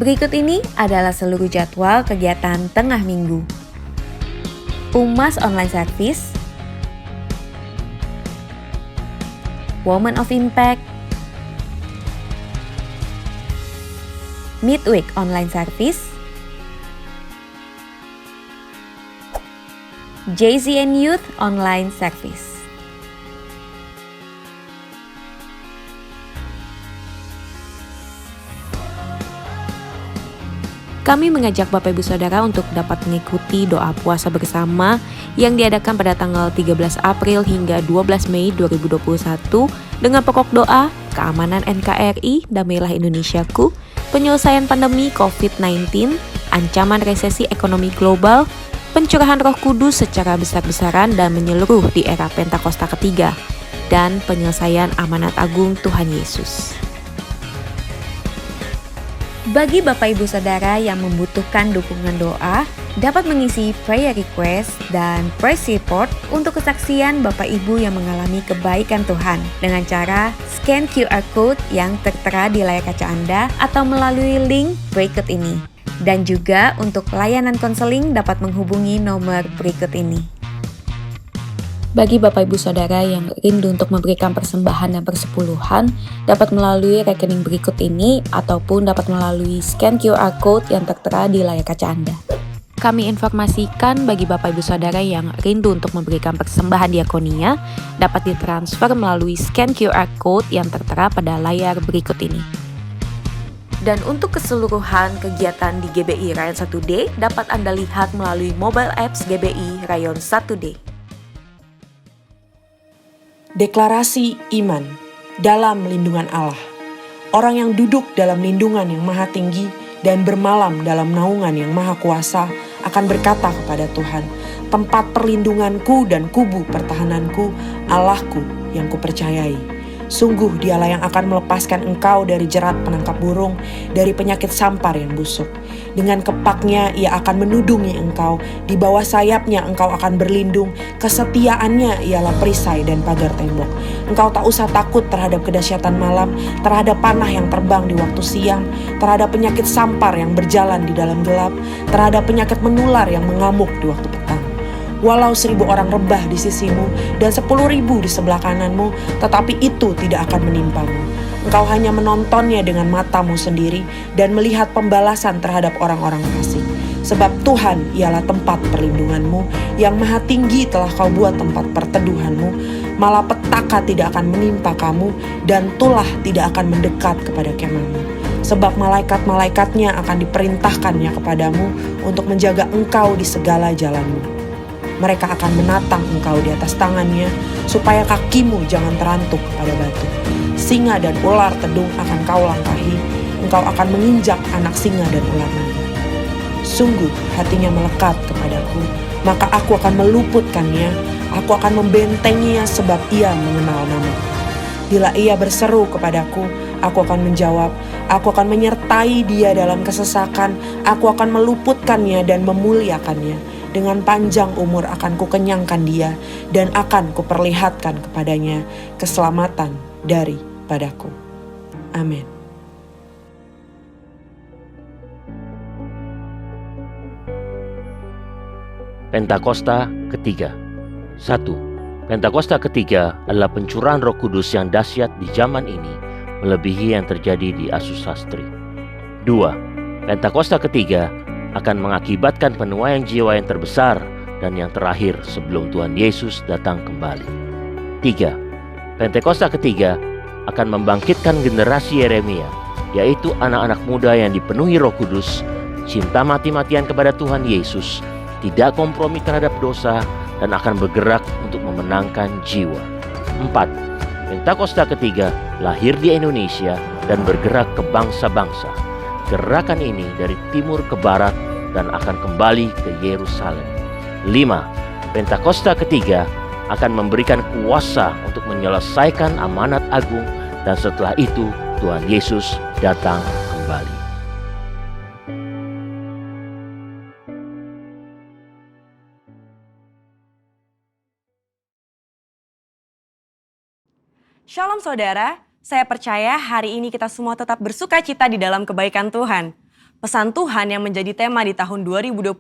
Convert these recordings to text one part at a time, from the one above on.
Berikut ini adalah seluruh jadwal kegiatan tengah minggu. Umas Online Service, Women of Impact, Midweek Online Service, JZN Youth Online Service. Kami mengajak Bapak Ibu Saudara untuk dapat mengikuti doa puasa bersama yang diadakan pada tanggal 13 April hingga 12 Mei 2021 dengan pokok doa, keamanan NKRI, damailah Indonesiaku, penyelesaian pandemi COVID-19, ancaman resesi ekonomi global, pencurahan Roh Kudus secara besar-besaran dan menyeluruh di era Pentakosta ketiga, dan penyelesaian amanat agung Tuhan Yesus. Bagi Bapak Ibu Saudara yang membutuhkan dukungan doa, dapat mengisi prayer request dan praise report untuk kesaksian Bapak Ibu yang mengalami kebaikan Tuhan dengan cara scan QR code yang tertera di layar kaca Anda atau melalui link berikut ini. Dan juga untuk layanan konseling dapat menghubungi nomor berikut ini. Bagi Bapak Ibu Saudara yang rindu untuk memberikan persembahan dan persepuluhan, dapat melalui rekening berikut ini ataupun dapat melalui scan QR code yang tertera di layar kaca Anda. Kami informasikan bagi Bapak Ibu Saudara yang rindu untuk memberikan persembahan diakonia, dapat ditransfer melalui scan QR code yang tertera pada layar berikut ini. Dan untuk keseluruhan kegiatan di GBI Rayon 1D dapat Anda lihat melalui mobile apps GBI Rayon 1D. Deklarasi iman dalam lindungan Allah. Orang yang duduk dalam lindungan yang maha tinggi dan bermalam dalam naungan yang maha kuasa akan berkata kepada Tuhan, tempat perlindunganku dan kubu pertahananku, Allahku yang kupercayai. Sungguh dialah yang akan melepaskan engkau dari jerat penangkap burung, dari penyakit sampar yang busuk. Dengan kepaknya ia akan menudungi engkau, di bawah sayapnya engkau akan berlindung, kesetiaannya ialah perisai dan pagar tembok. Engkau tak usah takut terhadap kedahsyatan malam, terhadap panah yang terbang di waktu siang, terhadap penyakit sampar yang berjalan di dalam gelap, terhadap penyakit menular yang mengamuk di waktu petang. Walau 1.000 orang rebah di sisimu dan 10.000 di sebelah kananmu, tetapi itu tidak akan menimpamu. Engkau hanya menontonnya dengan matamu sendiri dan melihat pembalasan terhadap orang-orang fasik. Sebab Tuhan ialah tempat perlindunganmu, yang maha tinggi telah kau buat tempat perteduhanmu. Malapetaka tidak akan menimpa kamu dan tulah tidak akan mendekat kepada kemahmu. Sebab malaikat-malaikatnya akan diperintahkannya kepadamu untuk menjaga engkau di segala jalanmu. Mereka akan menatang engkau di atas tangannya, supaya kakimu jangan terantuk pada batu. Singa dan ular tedung akan kau langkahi, engkau akan menginjak anak singa dan ular naga. Sungguh hatinya melekat kepadaku, maka aku akan meluputkannya, aku akan membentenginya sebab ia mengenal namaku. Bila ia berseru kepadaku, aku akan menjawab, aku akan menyertai dia dalam kesesakan, aku akan meluputkannya dan memuliakannya. Dengan panjang umur akan kukenyangkan dia dan akan kuperlihatkan kepadanya keselamatan daripadaku. Amin. Pentakosta ketiga. 1. Pentakosta ketiga adalah pencurahan Roh Kudus yang dahsyat di zaman ini, melebihi yang terjadi di Asus Sastri. 2. Pentakosta ketiga akan mengakibatkan penuaian jiwa yang terbesar dan yang terakhir sebelum Tuhan Yesus datang kembali. 3. Pentakosta ketiga akan membangkitkan generasi Yeremia, yaitu anak-anak muda yang dipenuhi Roh Kudus, cinta mati-matian kepada Tuhan Yesus, tidak kompromi terhadap dosa, dan akan bergerak untuk memenangkan jiwa. 4. Pentakosta ketiga lahir di Indonesia dan bergerak ke bangsa-bangsa. Gerakan ini dari timur ke barat dan akan kembali ke Yerusalem. 5. Pentakosta ketiga akan memberikan kuasa untuk menyelesaikan amanat agung, dan setelah itu Tuhan Yesus datang kembali. Shalom saudara, saya percaya hari ini kita semua tetap bersuka cita di dalam kebaikan Tuhan. Pesan Tuhan yang menjadi tema di tahun 2021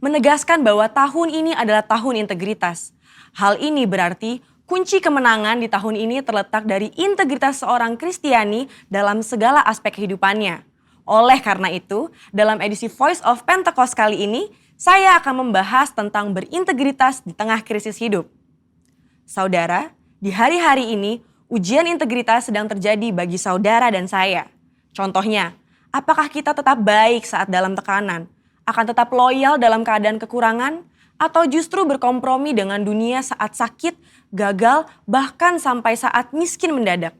menegaskan bahwa tahun ini adalah tahun integritas. Hal ini berarti kunci kemenangan di tahun ini terletak dari integritas seorang Kristiani dalam segala aspek kehidupannya. Oleh karena itu, dalam edisi Voice of Pentecost kali ini, saya akan membahas tentang berintegritas di tengah krisis hidup. Saudara, di hari-hari ini, ujian integritas sedang terjadi bagi saudara dan saya. Contohnya, apakah kita tetap baik saat dalam tekanan, akan tetap loyal dalam keadaan kekurangan, atau justru berkompromi dengan dunia saat sakit, gagal, bahkan sampai saat miskin mendadak?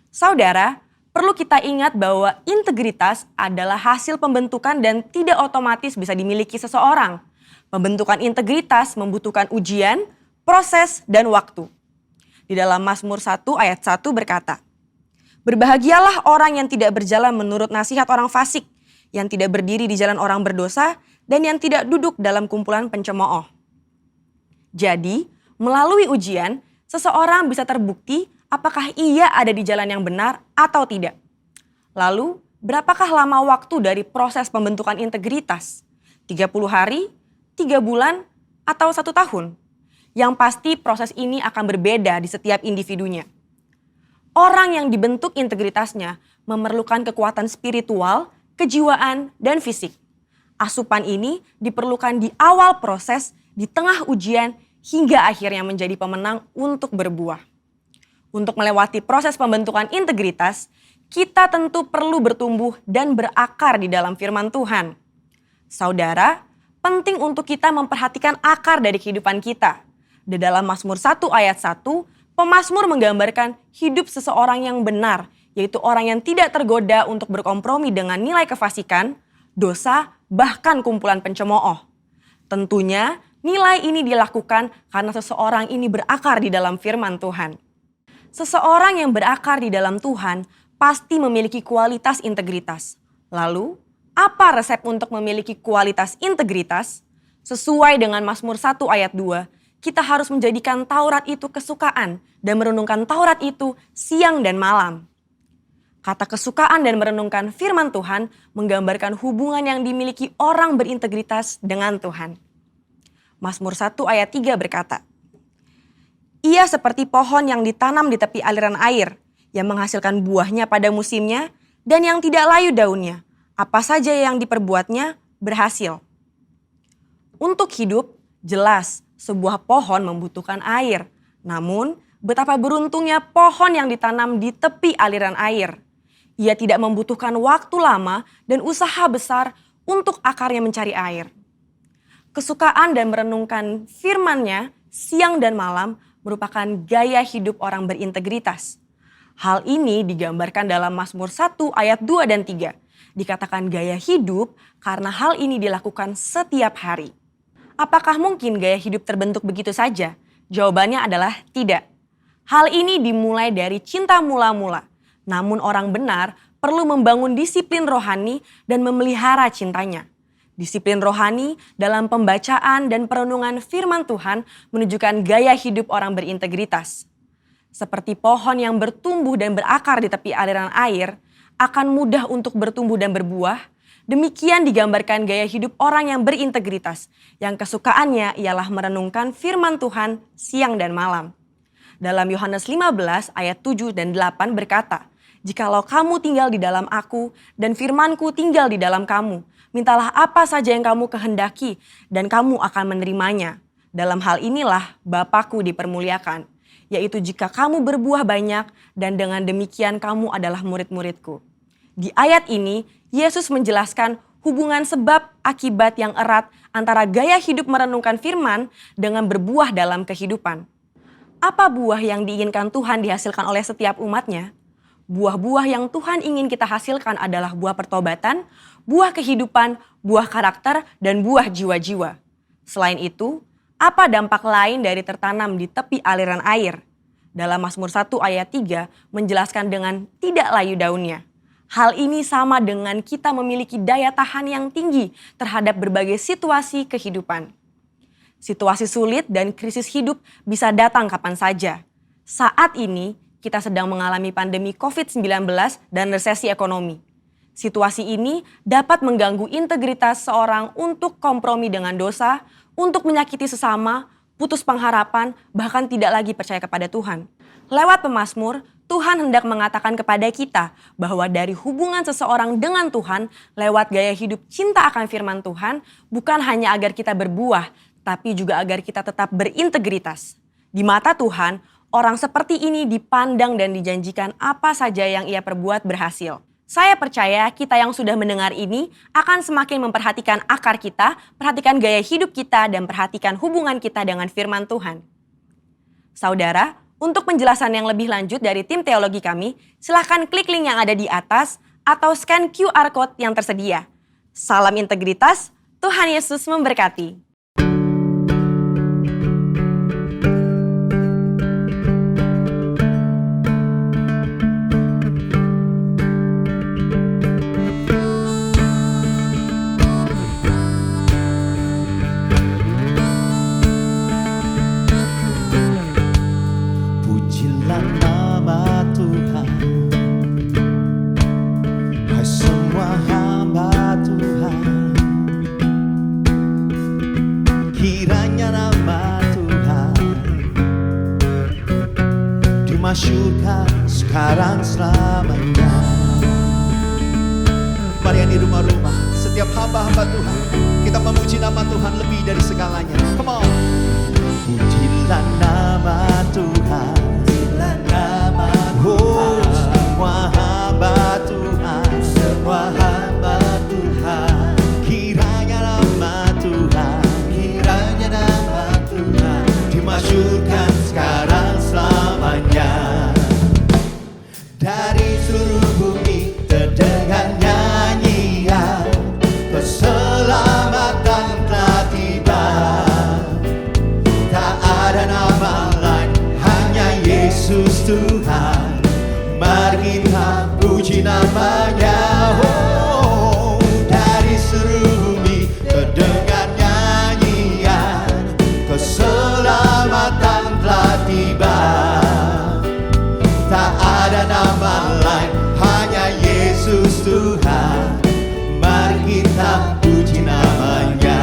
Saudara, perlu kita ingat bahwa integritas adalah hasil pembentukan dan tidak otomatis bisa dimiliki seseorang. Pembentukan integritas membutuhkan ujian, proses, dan waktu. Di dalam Mazmur 1 ayat 1 berkata, "Berbahagialah orang yang tidak berjalan menurut nasihat orang fasik, yang tidak berdiri di jalan orang berdosa, dan yang tidak duduk dalam kumpulan pencemooh." Jadi, melalui ujian, seseorang bisa terbukti apakah ia ada di jalan yang benar atau tidak. Lalu, berapakah lama waktu dari proses pembentukan integritas? 30 hari, 3 bulan, atau 1 tahun? Yang pasti proses ini akan berbeda di setiap individunya. Orang yang dibentuk integritasnya memerlukan kekuatan spiritual, kejiwaan, dan fisik. Asupan ini diperlukan di awal proses, di tengah ujian, hingga akhirnya menjadi pemenang untuk berbuah. Untuk melewati proses pembentukan integritas, kita tentu perlu bertumbuh dan berakar di dalam firman Tuhan. Saudara, penting untuk kita memperhatikan akar dari kehidupan kita. Di dalam Mazmur 1 ayat 1, pemazmur menggambarkan hidup seseorang yang benar, yaitu orang yang tidak tergoda untuk berkompromi dengan nilai kefasikan, dosa, bahkan kumpulan pencemooh. Tentunya nilai ini dilakukan karena seseorang ini berakar di dalam firman Tuhan. Seseorang yang berakar di dalam Tuhan pasti memiliki kualitas integritas. Lalu, apa resep untuk memiliki kualitas integritas? Sesuai dengan Mazmur 1 ayat 2, kita harus menjadikan Taurat itu kesukaan dan merenungkan Taurat itu siang dan malam. Kata kesukaan dan merenungkan firman Tuhan menggambarkan hubungan yang dimiliki orang berintegritas dengan Tuhan. Mazmur 1 ayat 3 berkata, "Ia seperti pohon yang ditanam di tepi aliran air, yang menghasilkan buahnya pada musimnya dan yang tidak layu daunnya. Apa saja yang diperbuatnya berhasil." Untuk hidup, jelas sebuah pohon membutuhkan air. Namun, betapa beruntungnya pohon yang ditanam di tepi aliran air. Ia tidak membutuhkan waktu lama dan usaha besar untuk akarnya mencari air. Kesukaan dan merenungkan firman-Nya siang dan malam merupakan gaya hidup orang berintegritas. Hal ini digambarkan dalam Mazmur 1 ayat 2 dan 3. Dikatakan gaya hidup karena hal ini dilakukan setiap hari. Apakah mungkin gaya hidup terbentuk begitu saja? Jawabannya adalah tidak. Hal ini dimulai dari cinta mula-mula. Namun orang benar perlu membangun disiplin rohani dan memelihara cintanya. Disiplin rohani dalam pembacaan dan perenungan firman Tuhan menunjukkan gaya hidup orang berintegritas. Seperti pohon yang bertumbuh dan berakar di tepi aliran air, akan mudah untuk bertumbuh dan berbuah. Demikian digambarkan gaya hidup orang yang berintegritas, yang kesukaannya ialah merenungkan firman Tuhan siang dan malam. Dalam Yohanes 15 ayat 7 dan 8 berkata, "Jikalau kamu tinggal di dalam aku dan firmanku tinggal di dalam kamu, mintalah apa saja yang kamu kehendaki dan kamu akan menerimanya. Dalam hal inilah Bapa-Ku dipermuliakan, yaitu jika kamu berbuah banyak dan dengan demikian kamu adalah murid-murid-Ku." Di ayat ini, Yesus menjelaskan hubungan sebab akibat yang erat antara gaya hidup merenungkan firman dengan berbuah dalam kehidupan. Apa buah yang diinginkan Tuhan dihasilkan oleh setiap umatnya? Buah-buah yang Tuhan ingin kita hasilkan adalah buah pertobatan, buah kehidupan, buah karakter, dan buah jiwa-jiwa. Selain itu, apa dampak lain dari tertanam di tepi aliran air? Dalam Mazmur 1 ayat 3 menjelaskan dengan tidak layu daunnya. Hal ini sama dengan kita memiliki daya tahan yang tinggi terhadap berbagai situasi kehidupan. Situasi sulit dan krisis hidup bisa datang kapan saja. Saat ini kita sedang mengalami pandemi COVID-19 dan resesi ekonomi. Situasi ini dapat mengganggu integritas seorang untuk kompromi dengan dosa, untuk menyakiti sesama, putus pengharapan, bahkan tidak lagi percaya kepada Tuhan. Lewat pemazmur, Tuhan hendak mengatakan kepada kita bahwa dari hubungan seseorang dengan Tuhan, lewat gaya hidup cinta akan firman Tuhan, bukan hanya agar kita berbuah, tapi juga agar kita tetap berintegritas. Di mata Tuhan, orang seperti ini dipandang dan dijanjikan apa saja yang ia perbuat berhasil. Saya percaya kita yang sudah mendengar ini akan semakin memperhatikan akar kita, perhatikan gaya hidup kita, dan perhatikan hubungan kita dengan firman Tuhan. Saudara, untuk penjelasan yang lebih lanjut dari tim teologi kami, silahkan klik link yang ada di atas atau scan QR Code yang tersedia. Salam integritas, Tuhan Yesus memberkati. Pujilah nama Tuhan, hai semua hamba Tuhan. Kiranya nama Tuhan dimasyhurkan sekarang selamanya. Mari yang di rumah-rumah, setiap hamba-hamba Tuhan, kita memuji nama Tuhan lebih dari segalanya. Come on. Pujilah nama Tuhan, pujilah nama Tuhan. Semua hamba Tuhan, semua hamba Tuhan. Kiranya nama Tuhan, kiranya nama Tuhan dimasyhurkan sekarang selamanya. Dari seluruh bumi terdengar nyanyian, keselamatan telah tiba. Tak ada nama lain, hanya Yesus Tuhan. Mari kita puji namanya. Oh, dari seluruh bumi terdengar nyanyian, keselamatan telah tiba. Tak ada nama lain, hanya Yesus Tuhan. Mari kita puji namanya.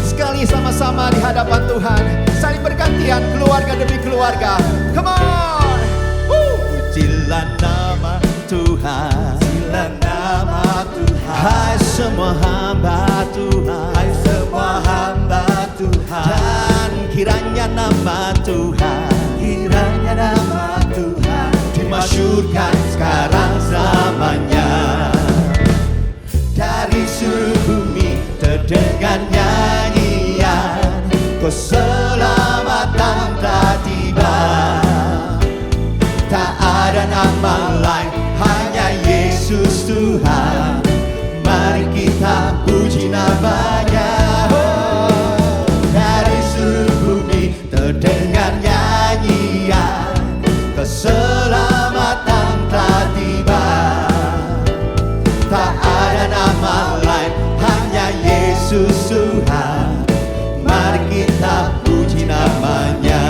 Sekali sama-sama di hadapan Tuhan, saling bergantian keluarga demi keluarga. Come on. Pujilah nama Tuhan, pujilah nama Tuhan. Hai semua hamba Tuhan, hai semua hamba Tuhan. Dan kiranya nama Tuhan, kiranya nama Tuhan dimasyhurkan sekarang selamanya. Dari seluruh bumi terdengar nyanyian, keselamatan telah tiba. Tak ada nama lain, hanya Yesus Tuhan. Mari kita puji namanya. Oh, dari seluruh bumi terdengar nyanyian, keselamatan telah tiba. Tak ada nama lain, hanya Yesus Tuhan. Mari kita puji namanya.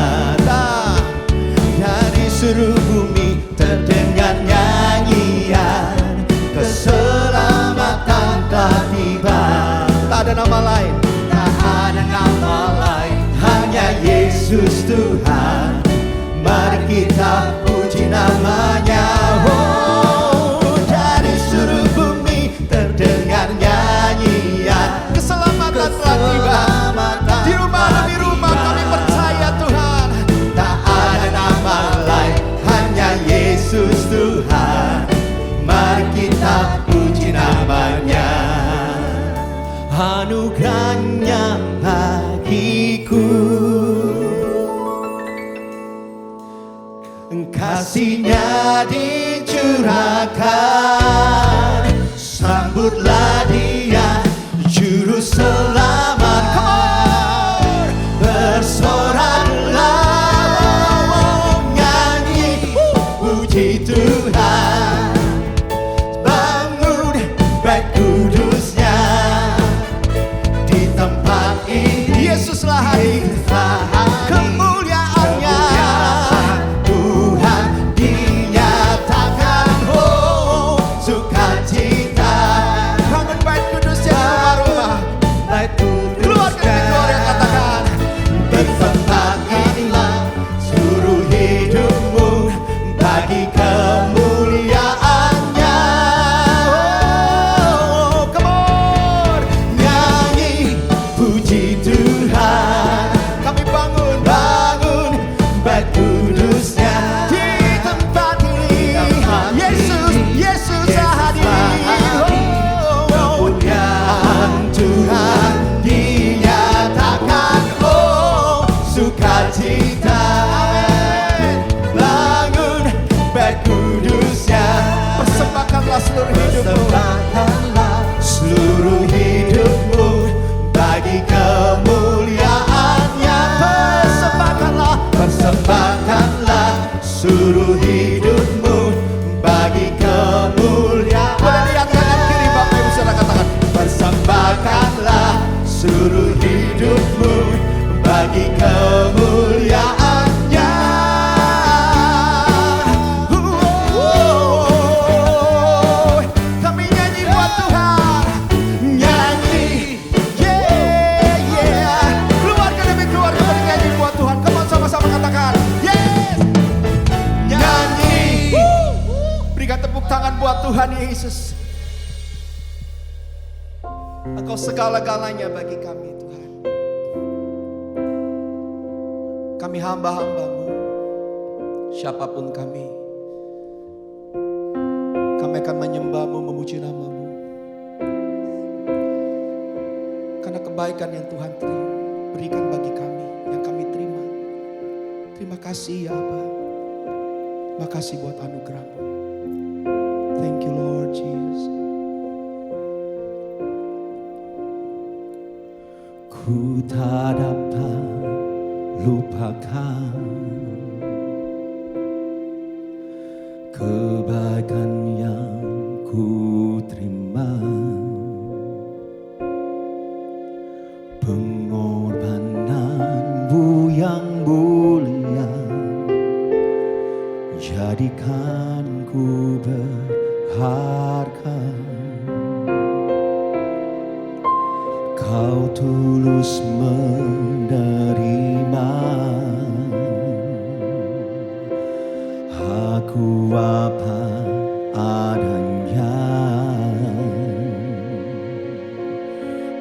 Dari seluruh bumi terdengar nyanyian, keselamatan telah tiba. Tak ada nama lain, tak ada nama lain, hanya Yesus Tuhan. Mari kita puji namanya. Oh, dari seluruh bumi terdengar nyanyian, keselamatan telah tiba. Di rumah demi rumah kami percaya Tuhan. Tak ada nama lain, hanya Yesus Tuhan. Mari kita puji namanya. Anugerahnya bagiku, kasih-Nya dicurahkan. Sambutlah Dia, Juru Selamat. Bersoraklah, nyanyi puji Tuhan. Bangun bait kudus-Nya di tempat ini. Yesuslah hadir, kemuliaan-Nya Tuhan dinyatakan. Oh, suka Persembahkanlah seluruh hidupmu. Persembahkanlah seluruh hidupmu bagi kemuliaan-Nya. Persembahkanlah seluruh hidupmu bagi kemuliaan. Boleh lihat kanan kiri Bapak Ibu Saudara, katakan persembahkanlah seluruh hidupmu bagi kemuliaan-Nya. Kami nyanyi buat Tuhan, nyanyi, yeah, yeah. Keluarga demi keluarga kami nyanyi buat Tuhan. Come on, sama-sama katakan, yes. Nyanyi. Berikan tepuk tangan buat Tuhan Yesus. Engkau segala-galanya bagi kami Tuhan. Kami hamba-hamba-Mu, siapapun kami akan menyembah-Mu, memuji nama-Mu. Karena kebaikan yang Tuhan berikan bagi kami, yang kami terima. Terima kasih ya Bapa. Terima kasih buat anugerah-Mu. Thank you Lord Jesus. Ku tak dapat lupakan kebaikan yang ku terima, pengorbanan-Mu yang mulia jadikan ku berharga. Kau tulus menerima aku apa adanya.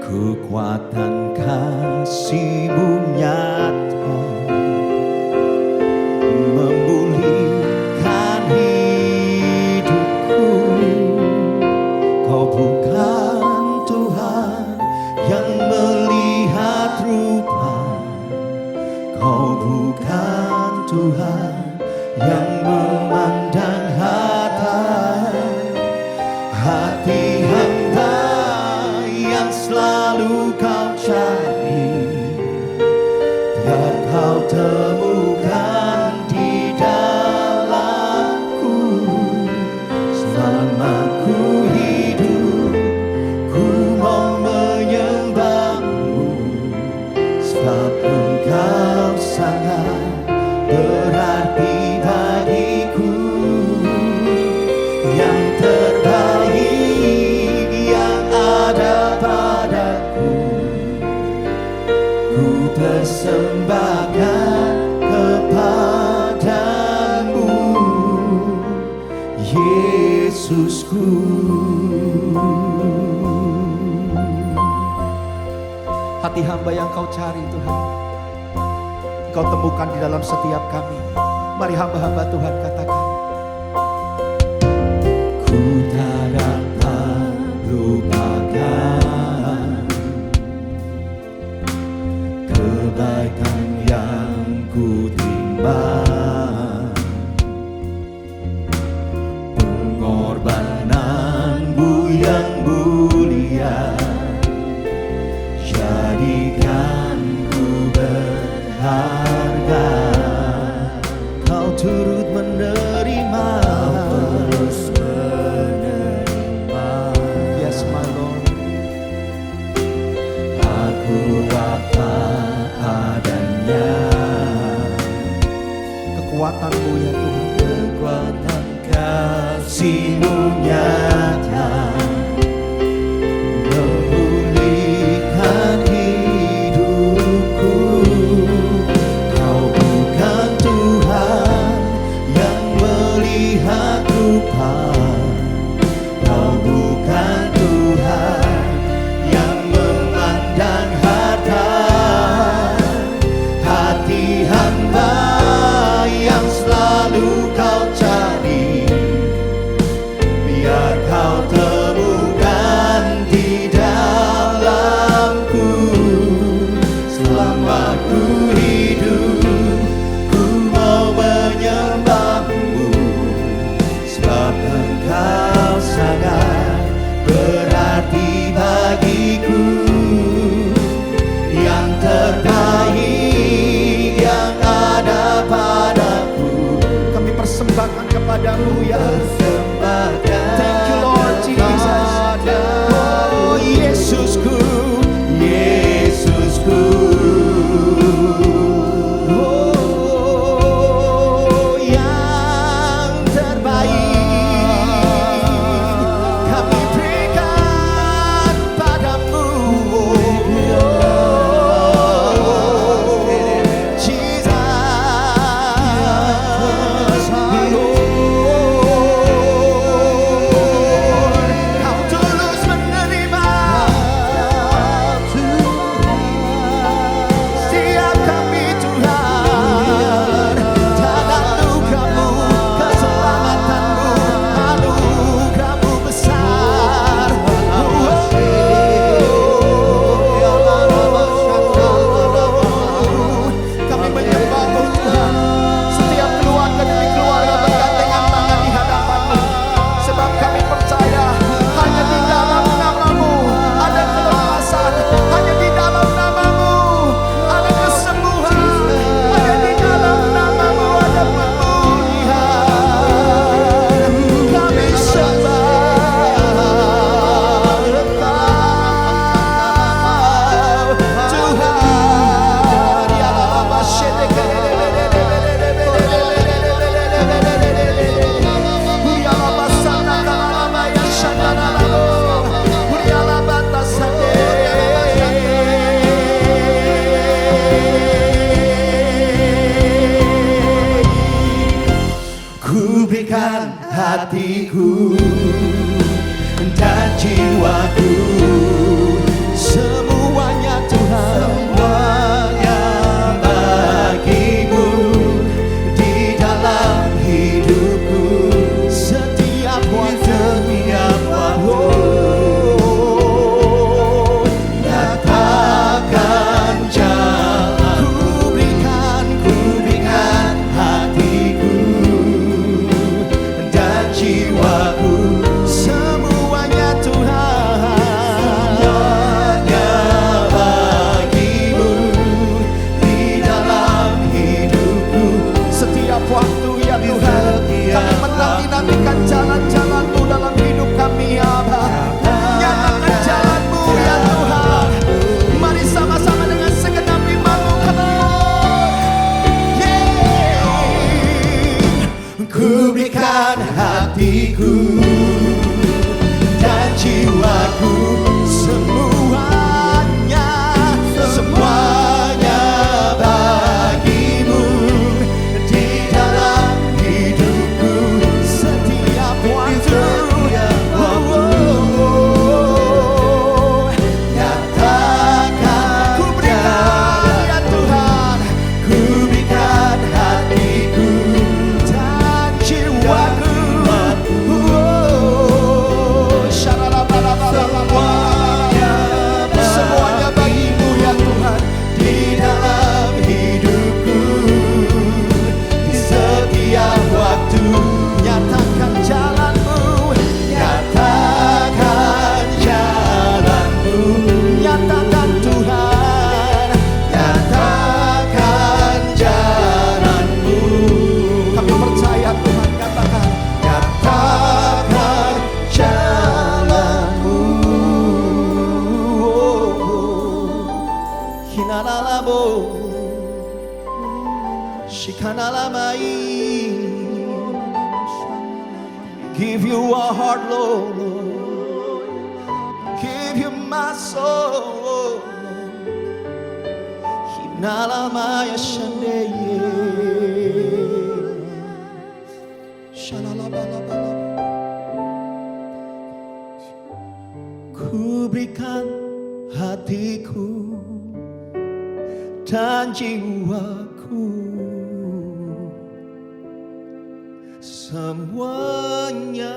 Kekuatan kasih-Mu nyata memulihkan hidupku. Kau bukan Tuhan yang melihat rupa, Kau bukan Tuhan yang memandang hati hamba yang selalu Kau cari. Biar Kau temukan di dalamku selama ku hidup. Ku mau menyembah-Mu sebab Engkau sangat berarti bagiku. Yang terbaik yang ada padaku ku persembahkan kepadamu, Yesusku. Hati hamba yang Kau cari Tuhan, Kau temukan di dalam setiap kami. Mari hamba-hamba Tuhan katakan, ku tak dapat lupakan kebaikan yang ku terima, pengorbanan-Mu yang mulia jadikan ku berharga. Kau turut menerima, terus menerima. Yes my Lord. Aku apa adanya. Kekuatan-Mu ya Tuhan, kekuatan kasih-Mu nyata memulihkan hidupku. Kau bukan Tuhan yang melihat rupa, Kau bukan Tuhan yang memandang hati hamba yang selalu Kau cari. Biar Kau temukan di dalamku selama ku hidup. Ku mau menyembah-Mu sebab Engkau padamu ya. Thank you Lord Jesus. Oh Yesusku, Yesusku. Oh yang terbaik kami berikan padamu. Ku berikan hatiku dan jiwaku, semuanya Tuhan, semuanya bagimu di dalam hidupku, setiap waktu, nyatakan jalan. Ku berikan hatiku dan jiwaku, semuanya Tuhan, semuanya bagimu di dalam hidupku, setiap waktu ya Tuhan. Kami menanti-nantikan jalan-jalan-Mu dalam hidup kami ya Bapa. Nyatakan jalan-Mu ya Tuhan. Mari sama-sama dengan segenap iman-Mu Ku berikan hatiku dan jiwaku, semuanya, semuanya bagimu di dalam hidupku, setiap waktu, nyatakan. Ku berikan ya Tuhan, ku berikan hatiku dan jiwaku. Semuanya bagimu ya Tuhan, di dalam hidupku, di setiap waktu. Nyatakan jalan-Mu, nyatakan jalan-Mu, nyatakan Tuhan, nyatakan jalan-Mu. Kami percaya Tuhan, nyatakan jalan-Mu. Hinalalabo, shikanalamai. Give you a heart, Lord. Give you my soul. Hinalamaya shandeye. Shalalabalabala. Ku berikan hatiku dan jiwaku, semuanya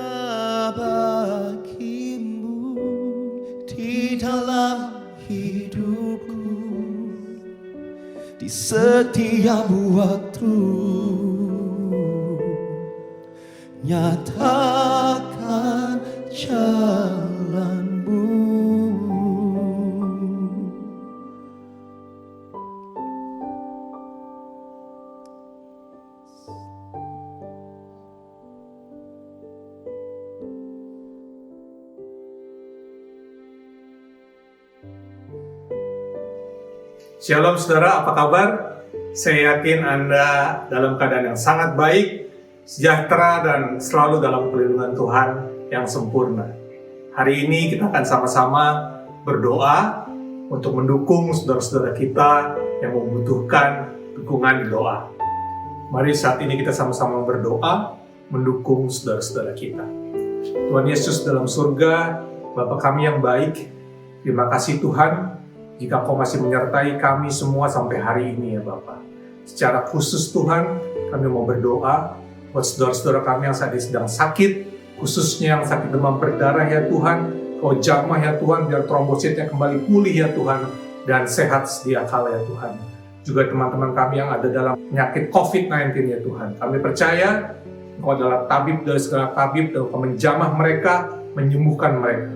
bagimu di dalam hidupku, di setiap waktu. Nyatakan jalan-Mu. Shalom saudara, apa kabar? Saya yakin Anda dalam keadaan yang sangat baik, sejahtera, dan selalu dalam perlindungan Tuhan yang sempurna. Hari ini kita akan sama-sama berdoa untuk mendukung saudara-saudara kita yang membutuhkan dukungan doa. Mari saat ini kita sama-sama berdoa mendukung saudara-saudara kita. Tuhan Yesus dalam surga, Bapa kami yang baik, terima kasih Tuhan jika Kau masih menyertai kami semua sampai hari ini ya Bapa. Secara khusus Tuhan, kami mau berdoa buat saudara-saudara kami yang saat ini sedang sakit, khususnya yang sakit demam berdarah ya Tuhan. Kau jamah ya Tuhan, biar trombositnya kembali pulih ya Tuhan, dan sehat sedia kala ya Tuhan. Juga teman-teman kami yang ada dalam penyakit COVID-19 ya Tuhan. Kami percaya Kau adalah tabib dari segala tabib, dan Kau menjamah mereka, menyembuhkan mereka.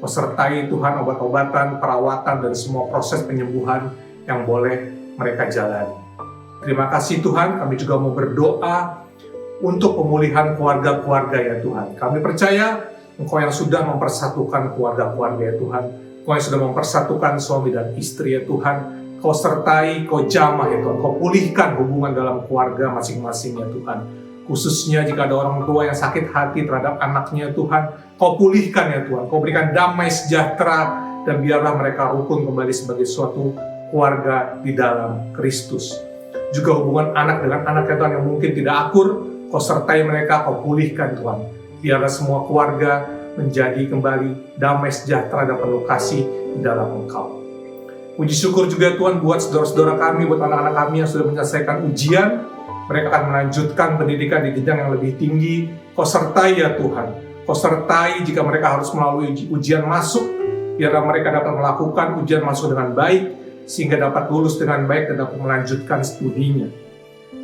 Kau sertai Tuhan obat-obatan, perawatan, dan semua proses penyembuhan yang boleh mereka jalani. Terima kasih Tuhan, kami juga mau berdoa untuk pemulihan keluarga-keluarga ya Tuhan. Kami percaya Engkau yang sudah mempersatukan keluarga-keluarga ya Tuhan. Engkau yang sudah mempersatukan suami dan istri ya Tuhan. Kau sertai, Kau jamah ya Tuhan. Kau pulihkan hubungan dalam keluarga masing-masing ya Tuhan. Khususnya jika ada orang tua yang sakit hati terhadap anaknya Tuhan, Kau pulihkan ya Tuhan. Kau berikan damai sejahtera, dan biarlah mereka rukun kembali sebagai suatu keluarga di dalam Kristus. Juga hubungan anak dengan anak ya Tuhan yang mungkin tidak akur, Kau sertai mereka, Kau pulihkan Tuhan. Biarlah semua keluarga menjadi kembali damai sejahtera dan penuh kasih di dalam Engkau. Puji syukur juga Tuhan buat saudara-saudara kami, buat anak-anak kami yang sudah menyelesaikan ujian. Mereka akan melanjutkan pendidikan di jenjang yang lebih tinggi. Kau sertai ya Tuhan. Kau sertai jika mereka harus melalui ujian masuk. Biarlah mereka dapat melakukan ujian masuk dengan baik, sehingga dapat lulus dengan baik dan dapat melanjutkan studinya.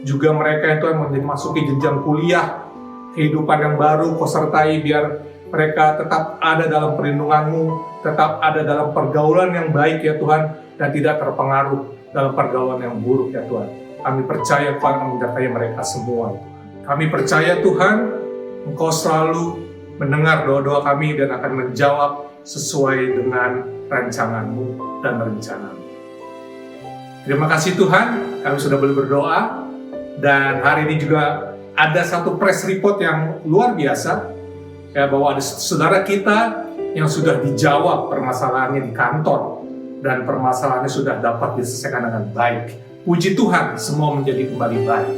Juga mereka yang Tuhan memasuki jenjang kuliah, kehidupan yang baru, Kau sertai biar mereka tetap ada dalam perlindungan-Mu, tetap ada dalam pergaulan yang baik ya Tuhan, dan tidak terpengaruh dalam pergaulan yang buruk ya Tuhan. Kami percaya Kau akan menyertai mereka semua. Kami percaya Tuhan, Engkau selalu mendengar doa-doa kami dan akan menjawab sesuai dengan rancangan-Mu dan rencana-Mu. Terima kasih Tuhan, kami sudah boleh berdoa, dan hari ini juga ada satu press report yang luar biasa, ya, bahwa ada saudara kita yang sudah dijawab permasalahannya di kantor, dan permasalahannya sudah dapat diselesaikan dengan baik. Puji Tuhan, semua menjadi kembali baik.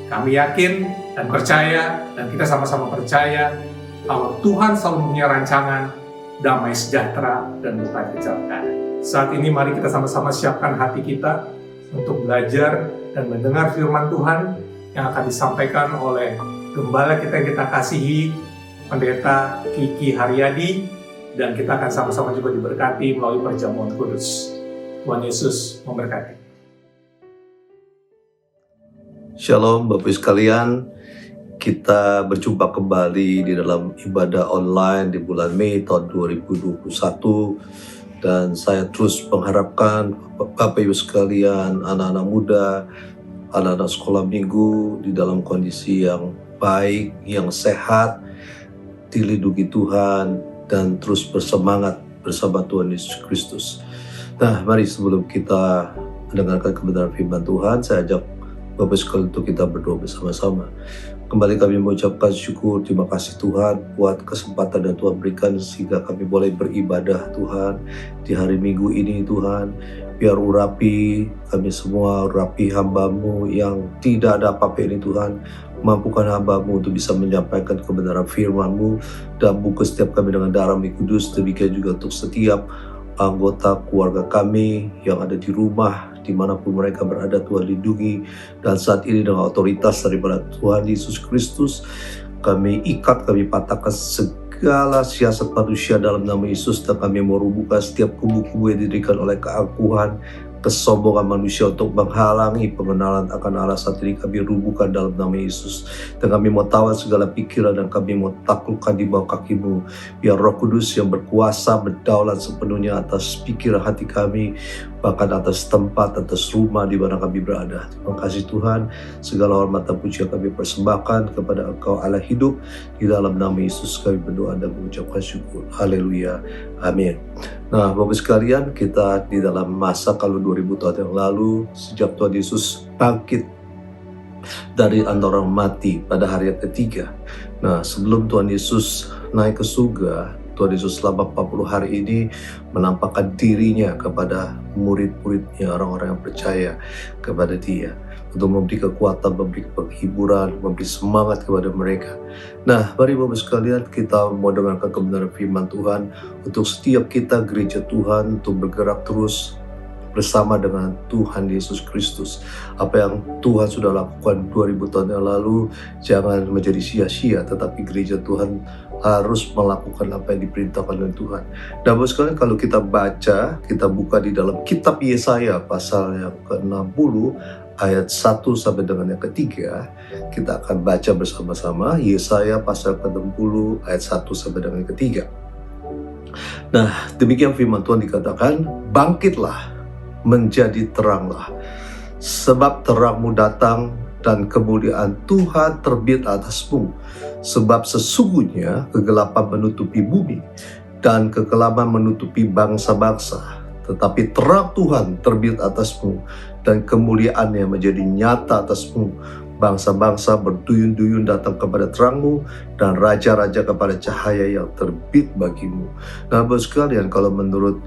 Kami yakin dan percaya, dan kita sama-sama percaya bahwa Tuhan selalu punya rancangan damai sejahtera dan bukan kecelakaan. Saat ini mari kita sama-sama siapkan hati kita untuk belajar dan mendengar firman Tuhan yang akan disampaikan oleh gembala kita yang kita kasihi, Pendeta Kiki Haryadi, dan kita akan sama-sama juga diberkati melalui perjamuan kudus. Tuhan Yesus memberkati. Shalom Bapak Ibu sekalian, kita berjumpa kembali di dalam ibadah online di bulan Mei tahun 2021, dan saya terus mengharapkan Bapak Ibu sekalian, anak-anak muda, anak-anak sekolah minggu di dalam kondisi yang baik, yang sehat, dilindungi Tuhan, dan terus bersemangat bersama Tuhan Yesus Kristus. Nah, mari sebelum kita mendengarkan kebenaran firman Tuhan, saya ajak Bapak sekalian untuk kita berdoa bersama-sama. Kembali kami mengucapkan syukur, terima kasih Tuhan buat kesempatan yang Tuhan berikan sehingga kami boleh beribadah Tuhan di hari Minggu ini Tuhan. Biar urapi kami semua, urapi hamba-Mu yang tidak ada apa-apa ini Tuhan. Mampukan hamba-Mu untuk bisa menyampaikan kebenaran firman-Mu, dan bungkus setiap kami dengan darah-Mu kudus. Demikian juga untuk setiap anggota keluarga kami yang ada di rumah, dimanapun mereka berada, Tuhan lindungi. Dan saat ini dengan otoritas daripada Tuhan Yesus Kristus, kami ikat, kami patahkan segala siasat manusia dalam nama Yesus, dan kami merubuhkan setiap kubu-kubu yang didirikan oleh keangkuhan, kesombongan manusia untuk menghalangi pengenalan akan Allah. Saat ini kami rubuhkan dalam nama Yesus, dan kami mau tawan segala pikiran, dan kami mau taklukkan di bawah kaki-Mu. Biar Roh Kudus yang berkuasa berdaulat sepenuhnya atas pikiran hati kami, bahkan atas tempat, atas rumah di mana kami berada. Terima kasih Tuhan, segala hormat dan pujian kami persembahkan kepada Engkau Allah hidup. Di dalam nama Yesus kami berdoa dan mengucapkan syukur. Haleluya, amin. Nah, Bapak sekalian, kita di dalam masa kalau 2000 tahun yang lalu, sejak Tuhan Yesus bangkit dari antara orang mati pada hari yang ketiga. Nah, sebelum Tuhan Yesus naik ke surga, Tuhan Yesus selama 40 hari ini menampakkan dirinya kepada murid-muridnya, orang-orang yang percaya kepada Dia, untuk memberi kekuatan, memberi penghiburan, memberi semangat kepada mereka. Nah, mari Bapak sekalian, kita mau dengarkan kebenaran firman Tuhan untuk setiap kita gereja Tuhan, untuk bergerak terus bersama dengan Tuhan Yesus Kristus. Apa yang Tuhan sudah lakukan 2000 tahun yang lalu jangan menjadi sia-sia, tetapi gereja Tuhan harus melakukan apa yang diperintahkan oleh Tuhan. Dan Bapak sekalian, kalau kita baca, kita buka di dalam kitab Yesaya pasal yang ke-60 ayat 1 sampai dengan yang ketiga, kita akan baca bersama-sama Yesaya pasal ke-60 ayat 1 sampai dengan yang ketiga. Nah, demikian firman Tuhan dikatakan, bangkitlah, menjadi teranglah, sebab terangmu datang dan kemuliaan Tuhan terbit atasmu. Sebab sesungguhnya kegelapan menutupi bumi dan kekelaman menutupi bangsa-bangsa, tetapi terang Tuhan terbit atasmu dan kemuliaannya menjadi nyata atasmu. Bangsa-bangsa berduyun-duyun datang kepada terangmu dan raja-raja kepada cahaya yang terbit bagimu. Nah, Bapak sekalian, kalau menurut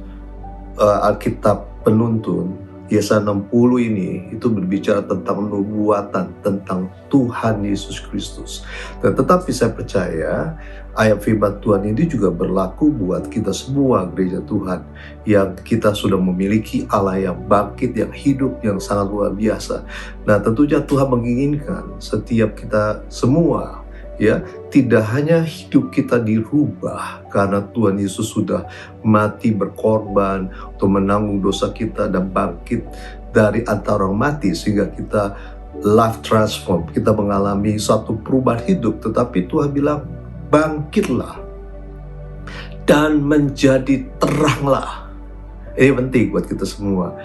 Alkitab penuntun, Yesaya 60 ini itu berbicara tentang nubuatan tentang Tuhan Yesus Kristus. Dan tetapi saya percaya ayat firman Tuhan ini juga berlaku buat kita semua gereja Tuhan, yang kita sudah memiliki Allah yang bangkit, yang hidup, yang sangat luar biasa. Nah, tentunya Tuhan menginginkan setiap kita semua, ya, tidak hanya hidup kita dirubah karena Tuhan Yesus sudah mati berkorban untuk menanggung dosa kita dan bangkit dari antara orang mati sehingga kita life transform, kita mengalami satu perubahan hidup, tetapi Tuhan bilang bangkitlah dan menjadi teranglah. Ini penting buat kita semua.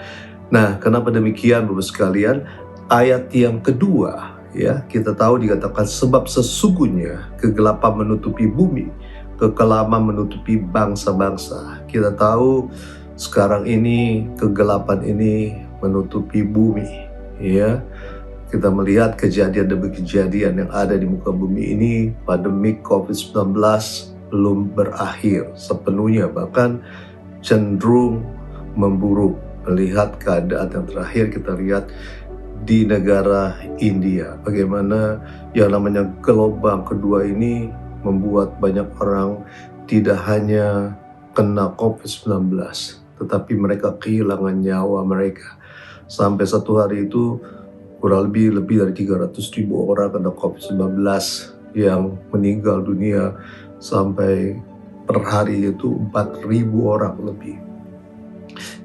Nah, kenapa demikian Bapak sekalian? Ayat yang kedua, ya, kita tahu dikatakan sebab sesungguhnya kegelapan menutupi bumi, kekelaman menutupi bangsa-bangsa. Kita tahu sekarang ini kegelapan ini menutupi bumi, ya. Kita melihat kejadian demi kejadian yang ada di muka bumi ini. Pandemi COVID-19 belum berakhir sepenuhnya, bahkan cenderung memburuk. Melihat keadaan yang terakhir kita lihat di negara India, bagaimana yang namanya gelombang kedua ini membuat banyak orang tidak hanya kena COVID-19, tetapi mereka kehilangan nyawa mereka. Sampai satu hari itu kurang lebih dari 300.000 orang kena COVID-19 yang meninggal dunia, sampai per hari itu 4.000 orang lebih.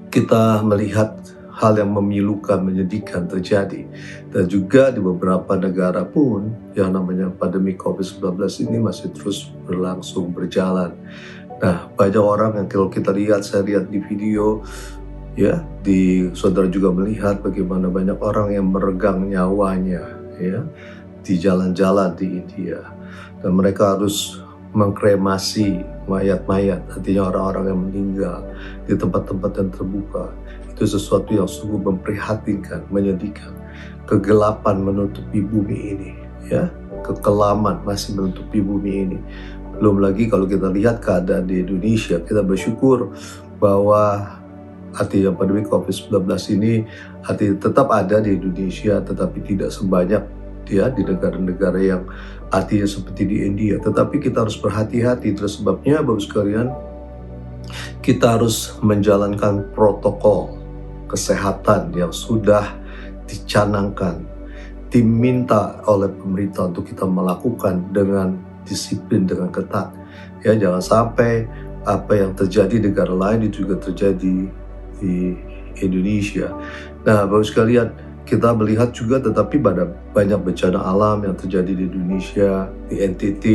Kita melihat hal yang memilukan, menyedihkan terjadi. Dan juga di beberapa negara pun yang namanya pandemi COVID-19 ini masih terus berlangsung, berjalan. Nah, banyak orang yang kalau kita lihat, saya lihat di video, ya, saudara juga melihat bagaimana banyak orang yang meregang nyawanya, ya, di jalan-jalan di India. Dan mereka harus mengkremasi mayat-mayat, artinya orang-orang yang meninggal di tempat-tempat yang terbuka. Itu sesuatu yang sungguh memprihatinkan, menyedihkan. Kegelapan menutupi bumi ini, ya, kekelaman masih menutupi bumi ini. Belum lagi kalau kita lihat keadaan di Indonesia, kita bersyukur bahwa artinya pandemi COVID-19 ini artinya tetap ada di Indonesia, tetapi tidak sebanyak, ya, di negara-negara yang artinya seperti di India. Tetapi kita harus berhati-hati. Terus sebabnya Bapak sekalian, kita harus menjalankan protokol kesehatan yang sudah dicanangkan, diminta oleh pemerintah untuk kita melakukan dengan disiplin, dengan ketat. Ya, jangan sampai apa yang terjadi di negara lain itu juga terjadi di Indonesia. Nah, Bapak sekalian, kita melihat juga tetapi banyak bencana alam yang terjadi di Indonesia, di NTT,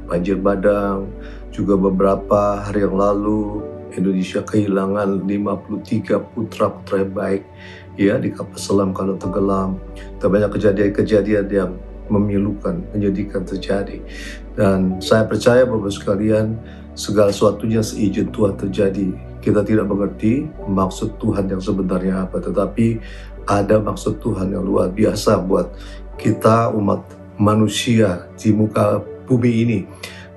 banjir bandang, juga beberapa hari yang lalu Indonesia kehilangan 53 putra-putra yang baik, ya, di kapal selam kalau tenggelam. Dan banyak kejadian-kejadian yang memilukan, menjadikan terjadi. Dan saya percaya Bapak sekalian, segala sesuatunya seizin Tuhan terjadi. Kita tidak mengerti maksud Tuhan yang sebenarnya apa, tetapi ada maksud Tuhan yang luar biasa buat kita umat manusia di muka bumi ini.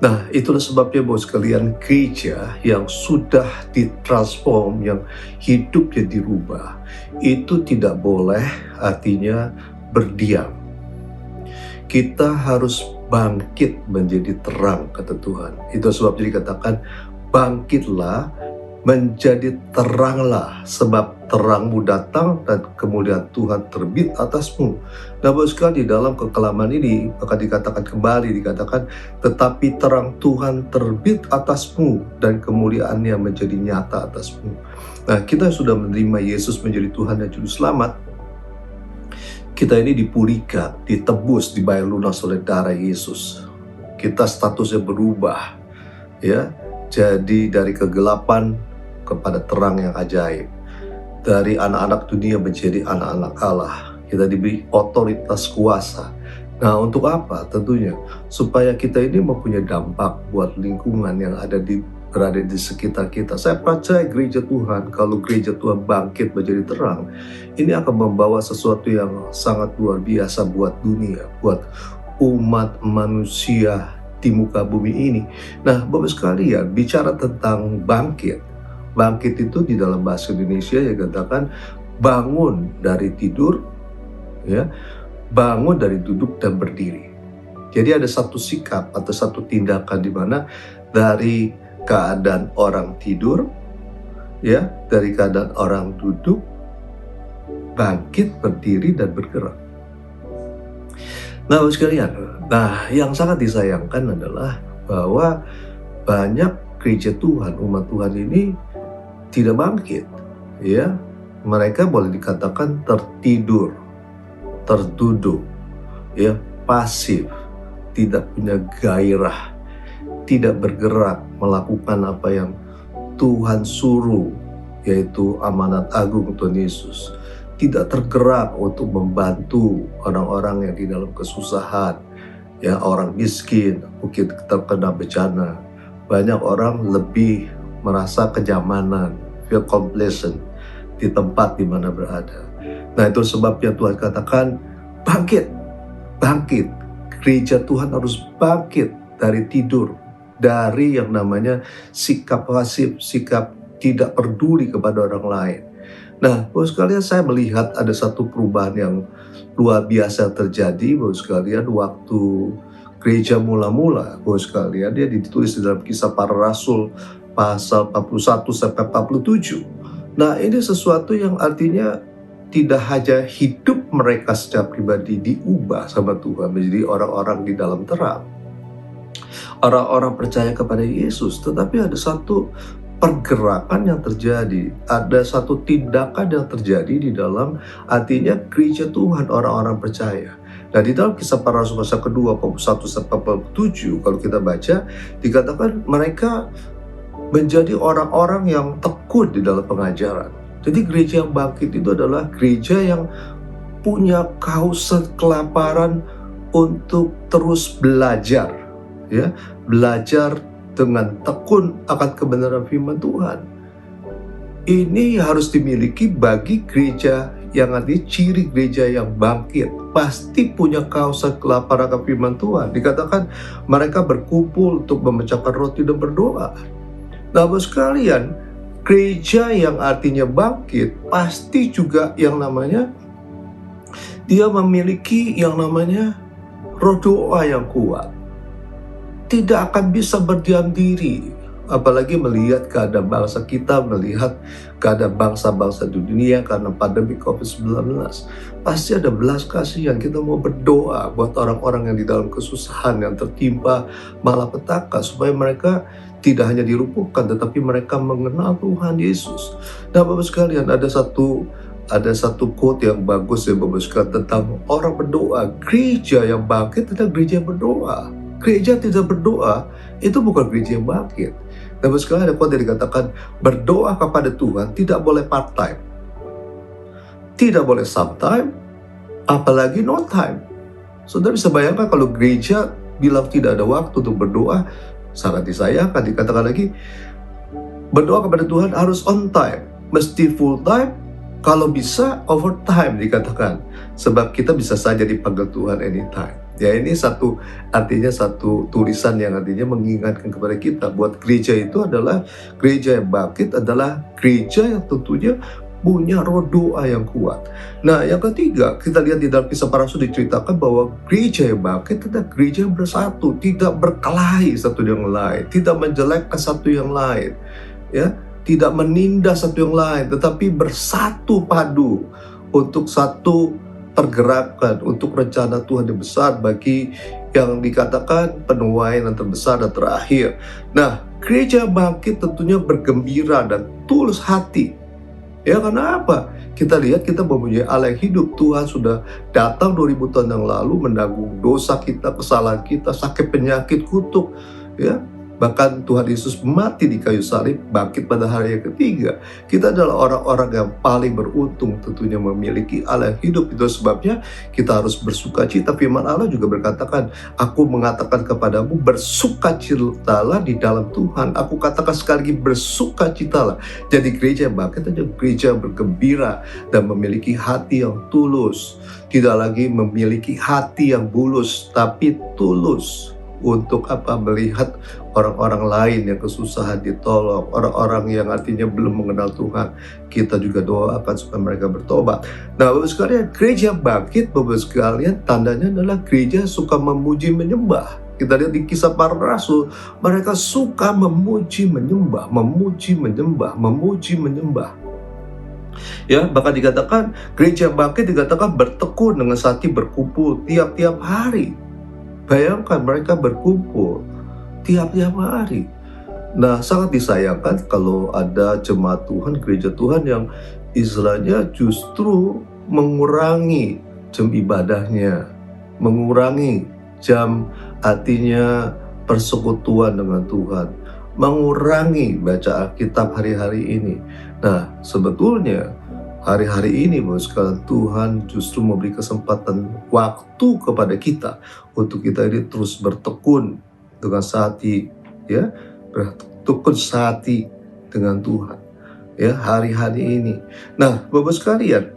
Nah, itulah sebabnya Bapak sekalian, gereja yang sudah ditransform, yang hidupnya dirubah, itu tidak boleh artinya berdiam. Kita harus bangkit menjadi terang, kata Tuhan. Itu sebabnya dikatakan, bangkitlah menjadi teranglah, sebab terangmu datang dan kemuliaan Tuhan terbit atasmu. Nah, Bapak sekali, dalam kekelaman ini akan dikatakan kembali, dikatakan, tetapi terang Tuhan terbit atasmu dan kemuliaannya menjadi nyata atasmu. Nah, kita sudah menerima Yesus menjadi Tuhan dan Juru Selamat. Kita ini dipulihkan, ditebus, dibayar lunas oleh darah Yesus. Kita statusnya berubah, ya. Jadi dari kegelapan kepada terang yang ajaib. Dari anak-anak dunia menjadi anak-anak Allah. Kita diberi otoritas kuasa. Nah, untuk apa? Tentunya supaya kita ini mempunyai dampak buat lingkungan yang berada di sekitar kita. Saya percaya gereja Tuhan, kalau gereja Tuhan bangkit menjadi terang, ini akan membawa sesuatu yang sangat luar biasa buat dunia, buat umat manusia di muka bumi ini. Nah, Bapak sekalian, bicara tentang bangkit. Bangkit itu di dalam bahasa Indonesia ya katakan bangun dari tidur, ya, bangun dari duduk dan berdiri. Jadi ada satu sikap atau satu tindakan di mana dari keadaan orang tidur, ya, dari keadaan orang duduk, bangkit, berdiri, dan bergerak. Nah, Bapak sekalian, yang sangat disayangkan adalah bahwa banyak gereja Tuhan, umat Tuhan ini tidak bangkit, ya. Mereka boleh dikatakan tertidur, terduduk, ya, pasif, tidak punya gairah, tidak bergerak melakukan apa yang Tuhan suruh, yaitu amanat agung Tuhan Yesus. Tidak tergerak untuk membantu orang-orang yang di dalam kesusahan, ya, orang miskin, mungkin terkena bencana. Banyak orang lebih merasa kenyamanan, feel complacent di tempat di mana berada. Nah, itu sebabnya Tuhan katakan bangkit, bangkit. Gereja Tuhan harus bangkit dari tidur, dari yang namanya sikap pasif, sikap tidak peduli kepada orang lain. Nah, Bapak sekalian, saya melihat ada satu perubahan yang luar biasa terjadi, Bapak sekalian, waktu gereja mula-mula, Bapak sekalian, dia ditulis di dalam Kisah Para Rasul pasal 41 sampai 47. Nah, ini sesuatu yang artinya tidak hanya hidup mereka secara pribadi diubah sama Tuhan menjadi orang-orang di dalam terang, orang-orang percaya kepada Yesus, tetapi ada satu pergerakan yang terjadi, ada satu tindakan yang terjadi di dalam artinya gereja Tuhan, orang-orang percaya. Nah, di dalam Kisah Para Rasul pasal kedua 41 sampai 47, kalau kita baca, dikatakan mereka menjadi orang-orang yang tekun di dalam pengajaran. Jadi gereja yang bangkit itu adalah gereja yang punya kehausan, kelaparan untuk terus belajar, ya, belajar dengan tekun akan kebenaran firman Tuhan. Ini harus dimiliki bagi gereja yang artinya ciri gereja yang bangkit. Pasti punya kehausan, kelaparan akan firman Tuhan. Dikatakan mereka berkumpul untuk memecahkan roti dan berdoa. Nah, Bapak sekalian, gereja yang artinya bangkit pasti juga yang namanya dia memiliki yang namanya roh doa yang kuat. Tidak akan bisa berdiam diri, apalagi melihat keadaan bangsa kita, melihat keadaan bangsa-bangsa di dunia karena pandemi COVID-19. Pasti ada belas kasihan, kita mau berdoa buat orang-orang yang di dalam kesusahan, yang tertimpa malapetaka, supaya mereka tidak hanya dilumpuhkan, tetapi mereka mengenal Tuhan Yesus. Nah, Bapak sekalian, ada satu quote yang bagus ya Bapak sekalian tentang orang berdoa. Gereja yang bangkit adalah gereja yang berdoa. Gereja tidak berdoa itu bukan gereja yang bangkit. Dan Bapak sekalian, ada quote yang dikatakan berdoa kepada Tuhan tidak boleh part time, tidak boleh sometime, apalagi no time. Saudara bisa bayangkan kalau gereja bilang tidak ada waktu untuk berdoa, sangat disayangkan. Dikatakan lagi, berdoa kepada Tuhan harus on time, mesti full time, kalau bisa overtime dikatakan. Sebab kita bisa saja dipanggil Tuhan anytime. Ya, ini artinya satu tulisan yang artinya mengingatkan kepada kita buat gereja itu adalah gereja yang bangkit, adalah gereja yang tentunya punya roh doa yang kuat. Nah, yang ketiga, kita lihat di dalam Kisah Para Rasul diceritakan bahwa gereja yang bangkit adalah gereja yang bersatu, tidak berkelahi satu dengan lain, tidak menjelekkan satu yang lain, ya, tidak menindas satu yang lain, tetapi bersatu padu untuk satu pergerakan, untuk rencana Tuhan yang besar bagi yang dikatakan penuaian yang terbesar dan terakhir. Nah, gereja bangkit tentunya bergembira dan tulus hati. Ya, karena apa? Kita lihat kita mempunyai Allah yang hidup. Tuhan sudah datang 2000 tahun yang lalu menanggung dosa kita, kesalahan kita, sakit, penyakit, kutuk, ya. Bahkan Tuhan Yesus mati di kayu salib, bangkit pada hari yang ketiga. Kita adalah orang-orang yang paling beruntung tentunya memiliki Allah yang hidup. Itu sebabnya kita harus bersukacita. Firman Allah juga berkatakan, aku mengatakan kepadamu bersukacitalah di dalam Tuhan. Aku katakan sekali lagi, bersukacitalah. Jadi gereja yang bangkit adalah gereja yang bergembira dan memiliki hati yang tulus. Tidak lagi memiliki hati yang bulus, tapi tulus. Untuk apa? Melihat orang-orang lain yang kesusahan ditolong, orang-orang yang artinya belum mengenal Tuhan, kita juga doakan supaya mereka bertobat. Nah, Bapak sekalian, gereja bangkit, Bapak sekalian, tandanya adalah gereja suka memuji menyembah. Kita lihat di Kisah Para Rasul, mereka suka memuji menyembah, memuji menyembah, memuji menyembah. Ya, bahkan dikatakan gereja bangkit dikatakan bertekun dengan hati berkumpul tiap-tiap hari. Bayangkan mereka berkumpul tiap-tiap hari. Nah, sangat disayangkan kalau ada jemaat Tuhan, gereja Tuhan yang istilahnya justru mengurangi jam ibadahnya, mengurangi jam artinya persekutuan dengan Tuhan, mengurangi baca Alkitab hari-hari ini. Nah, sebetulnya hari-hari ini, Bapak sekalian, Tuhan justru memberi kesempatan waktu kepada kita untuk kita ini terus bertekun dengan sehati, ya, bertekun sehati dengan Tuhan, ya, hari-hari ini. Nah, Bapak sekalian,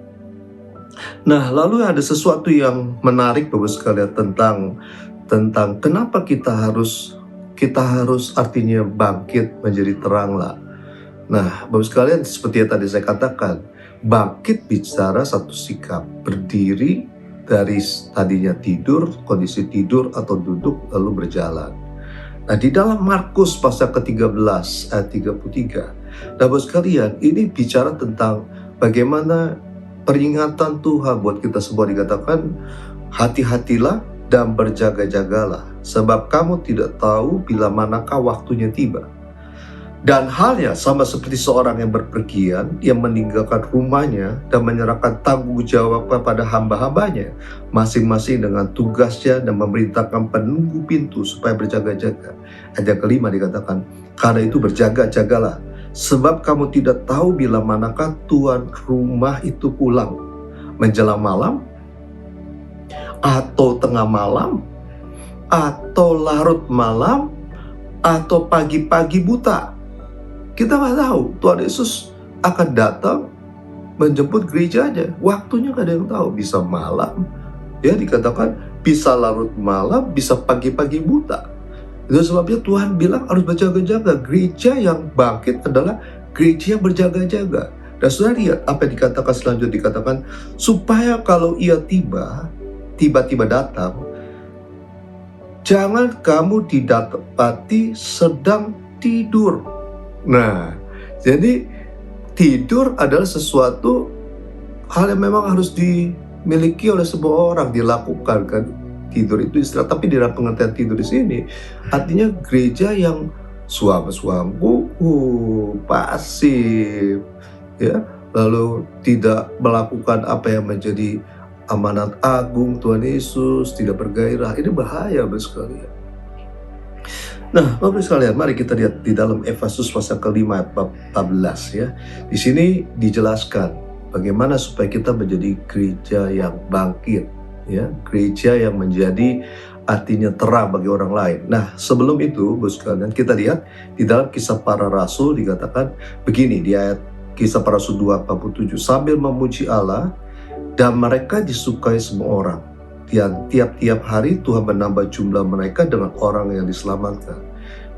nah lalu ada sesuatu yang menarik, Bapak sekalian, tentang kenapa kita harus artinya bangkit menjadi teranglah. Nah, Bapak sekalian, seperti yang tadi saya katakan, bangkit bicara satu sikap, berdiri dari tadinya tidur, kondisi tidur atau duduk lalu berjalan. Nah, di dalam Markus pasal ke-13 ayat 33, Bapak sekalian, ini bicara tentang bagaimana peringatan Tuhan buat kita semua. Dikatakan, hati-hatilah dan berjaga-jagalah, sebab kamu tidak tahu bila manakah waktunya tiba. Dan halnya sama seperti seorang yang berpergian, yang meninggalkan rumahnya dan menyerahkan tanggung jawab kepada hamba-hambanya, masing-masing dengan tugasnya, dan memerintahkan penunggu pintu supaya berjaga-jaga. Ayat kelima dikatakan, karena itu berjaga-jagalah, sebab kamu tidak tahu bila manakah tuan rumah itu pulang, menjelang malam, atau tengah malam, atau larut malam, atau pagi-pagi buta. Kita nggak tahu Tuhan Yesus akan datang menjemput gerejanya. Waktunya nggak ada yang tahu. Bisa malam, ya, dikatakan bisa larut malam, bisa pagi-pagi buta. Itu sebabnya Tuhan bilang harus berjaga-jaga. Gereja yang bangkit adalah gereja yang berjaga-jaga. Dan sudah lihat apa yang dikatakan selanjutnya, dikatakan supaya kalau ia tiba-tiba datang, jangan kamu didapati sedang tidur. Nah, jadi tidur adalah sesuatu hal yang memang harus dimiliki oleh semua orang, dilakukan kan. Tidur itu istilah, tapi di dalam pengertian tidur di sini artinya gereja yang suam-suam, pasif, ya, lalu tidak melakukan apa yang menjadi amanat agung Tuhan Yesus, tidak bergairah. Ini bahaya sekali. Nah, Bapak sekalian, mari kita lihat di dalam Efesus pasal ke-5 ayat 14, ya. Di sini dijelaskan bagaimana supaya kita menjadi gereja yang bangkit, ya, gereja yang menjadi artinya terang bagi orang lain. Nah, sebelum itu, Bos sekalian, kita lihat di dalam Kisah Para Rasul dikatakan begini di ayat Kisah Para Rasul 2:47, sambil memuji Allah dan mereka disukai semua orang. Dan tiap-tiap hari Tuhan menambah jumlah mereka dengan orang yang diselamatkan.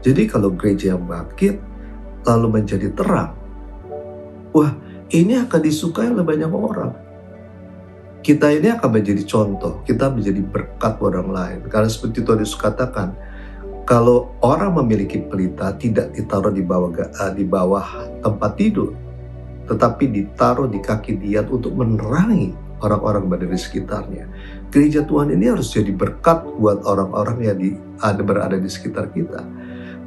Jadi kalau gereja yang bangkit lalu menjadi terang, wah, ini akan disukai oleh banyak orang. Kita ini akan menjadi contoh, kita menjadi berkat orang lain. Karena seperti Tuhan Yesus katakan, kalau orang memiliki pelita tidak ditaruh di bawah tempat tidur, tetapi ditaruh di kaki dia untuk menerangi orang-orang berada di sekitarnya. Gereja Tuhan ini harus jadi berkat buat orang-orang yang berada di sekitar kita.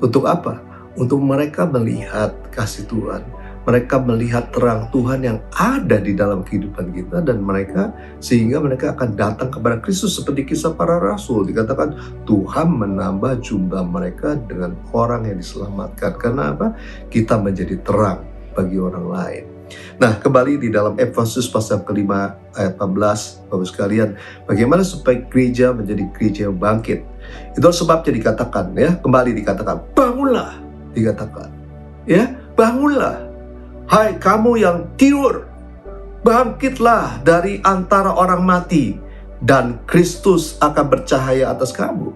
Untuk apa? Untuk mereka melihat kasih Tuhan. Mereka melihat terang Tuhan yang ada di dalam kehidupan kita, dan sehingga mereka akan datang kepada Kristus. Seperti Kisah Para Rasul dikatakan Tuhan menambah jumlah mereka dengan orang yang diselamatkan. Karena apa? Kita menjadi terang bagi orang lain. Nah, kembali di dalam Efesus pasal kelima ayat 14, Bapak sekalian, bagaimana supaya gereja menjadi gereja yang bangkit? Itu sebabnya dikatakan, ya, kembali dikatakan, bangunlah, dikatakan, ya, bangunlah, hai kamu yang tidur, bangkitlah dari antara orang mati, dan Kristus akan bercahaya atas kamu.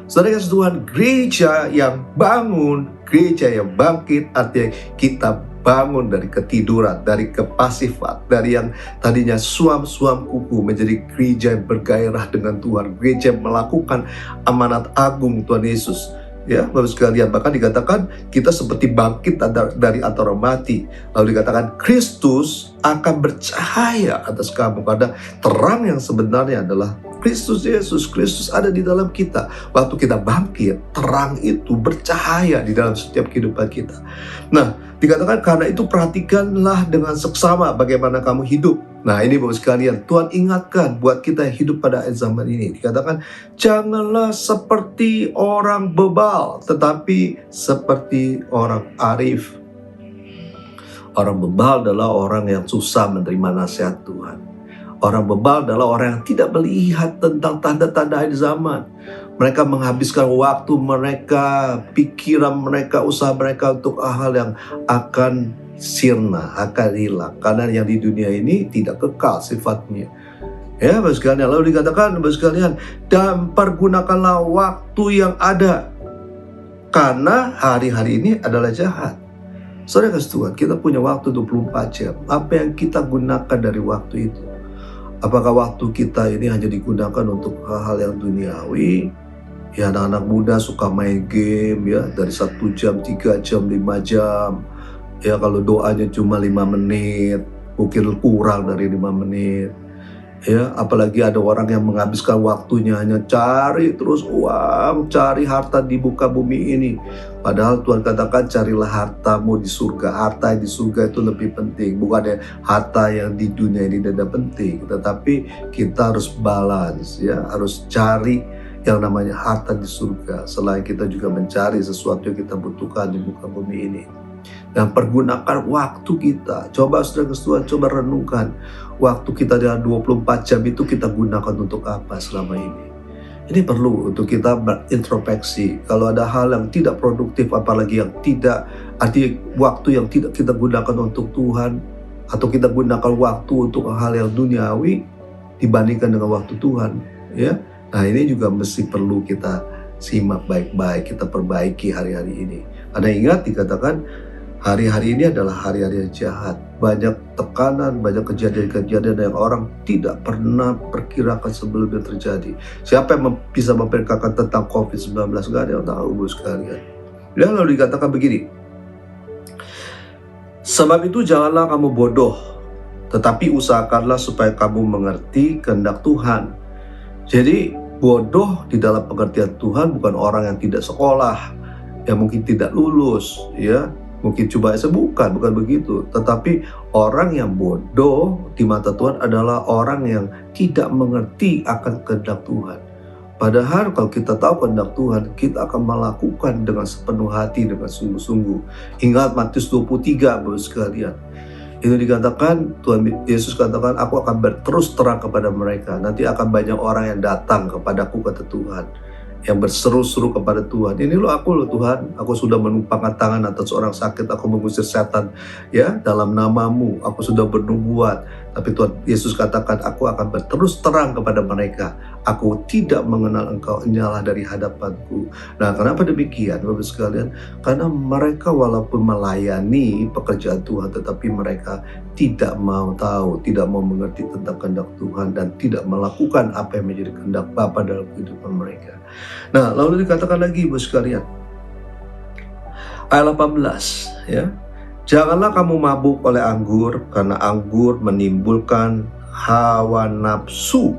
Saudara kasih Tuhan, gereja yang bangun, gereja yang bangkit, artinya kita bangun dari ketiduran, dari kepasifan, dari yang tadinya suam-suam kuku menjadi gereja yang bergairah dengan Tuhan, gereja yang melakukan amanat agung Tuhan Yesus. Ya, Bapak sekalian, bahkan dikatakan kita seperti bangkit dari antara mati. Lalu dikatakan Kristus akan bercahaya atas kamu, karena terang yang sebenarnya adalah Kristus Yesus. Kristus ada di dalam kita. Waktu kita bangkit, terang itu bercahaya di dalam setiap kehidupan kita. Nah, dikatakan karena itu perhatikanlah dengan seksama bagaimana kamu hidup. Nah, ini Bapak sekalian, Tuhan ingatkan buat kita yang hidup pada akhir zaman ini. Dikatakan, janganlah seperti orang bebal, tetapi seperti orang arif. Orang bebal adalah orang yang susah menerima nasihat Tuhan. Orang bebal adalah orang yang tidak melihat tentang tanda-tanda akhir zaman. Mereka menghabiskan waktu mereka, pikiran mereka, usaha mereka untuk hal yang akan sirna, akan hilang. Karena yang di dunia ini tidak kekal sifatnya. Ya, Bapak sekalian, lalu dikatakan, Bapak sekalian, dan pergunakanlah waktu yang ada, karena hari-hari ini adalah jahat. Saudara kasih Tuhan, kita punya waktu 24 jam. Apa yang kita gunakan dari waktu itu? Apakah waktu kita ini hanya digunakan untuk hal-hal yang duniawi? Ya, anak-anak muda suka main game, ya, dari 1 jam, 3 jam, 5 jam. Ya, kalau doanya cuma 5 menit, mungkin kurang dari 5 menit. Ya, apalagi ada orang yang menghabiskan waktunya hanya cari terus uang, cari harta di muka bumi ini. Padahal Tuhan katakan carilah hartamu di surga. Harta di surga itu lebih penting. Bukan harta yang di dunia ini tidak penting. Tetapi kita harus balance, ya, harus cari yang namanya harta di surga. Selain kita juga mencari sesuatu yang kita butuhkan di muka bumi ini. Dan pergunakan waktu kita. Coba saudara Tuhan, coba renungkan. Waktu kita dalam 24 jam itu kita gunakan untuk apa selama ini? Ini perlu untuk kita berintrospeksi. Kalau ada hal yang tidak produktif, apalagi yang tidak, artinya waktu yang tidak kita gunakan untuk Tuhan, atau kita gunakan waktu untuk hal yang duniawi dibandingkan dengan waktu Tuhan, ya. Nah, ini juga mesti perlu kita simak baik-baik, kita perbaiki hari-hari ini. Karena ingat dikatakan hari-hari ini adalah hari-hari yang jahat. Banyak tekanan, banyak kejadian-kejadian yang orang tidak pernah perkirakan sebelumnya terjadi. Siapa yang bisa memperkirakan tentang COVID-19? Gak ada yang tahu, Bos sekalian. Dan lalu dikatakan begini, sebab itu janganlah kamu bodoh, tetapi usahakanlah supaya kamu mengerti kehendak Tuhan. Jadi bodoh di dalam pengertian Tuhan bukan orang yang tidak sekolah, yang mungkin tidak lulus, ya, mungkin coba bukan begitu. Tetapi orang yang bodoh di mata Tuhan adalah orang yang tidak mengerti akan kehendak Tuhan. Padahal kalau kita tahu kehendak Tuhan, kita akan melakukan dengan sepenuh hati, dengan sungguh-sungguh. Ingat Matius 23, Bapak sekalian. Itu dikatakan, Tuhan Yesus katakan, aku akan berterus terang kepada mereka. Nanti akan banyak orang yang datang kepadaku, kata Tuhan, yang berseru-seru kepada Tuhan. Ini loh aku loh Tuhan, aku sudah menumpangkan tangan atas orang sakit, aku mengusir setan ya dalam namamu, aku sudah bernubuat. Tapi Tuhan Yesus katakan, aku akan berterus terang kepada mereka, aku tidak mengenal engkau, nyalah dari hadapanku. Nah, kenapa demikian Bapak sekalian? Karena mereka walaupun melayani pekerjaan Tuhan, tetapi mereka tidak mau tahu, tidak mau mengerti tentang kehendak Tuhan, dan tidak melakukan apa yang menjadi kehendak Bapa dalam kehidupan mereka. Nah, lalu dikatakan lagi Bapak sekalian, ayat 18 ya. Janganlah kamu mabuk oleh anggur, karena anggur menimbulkan hawa nafsu,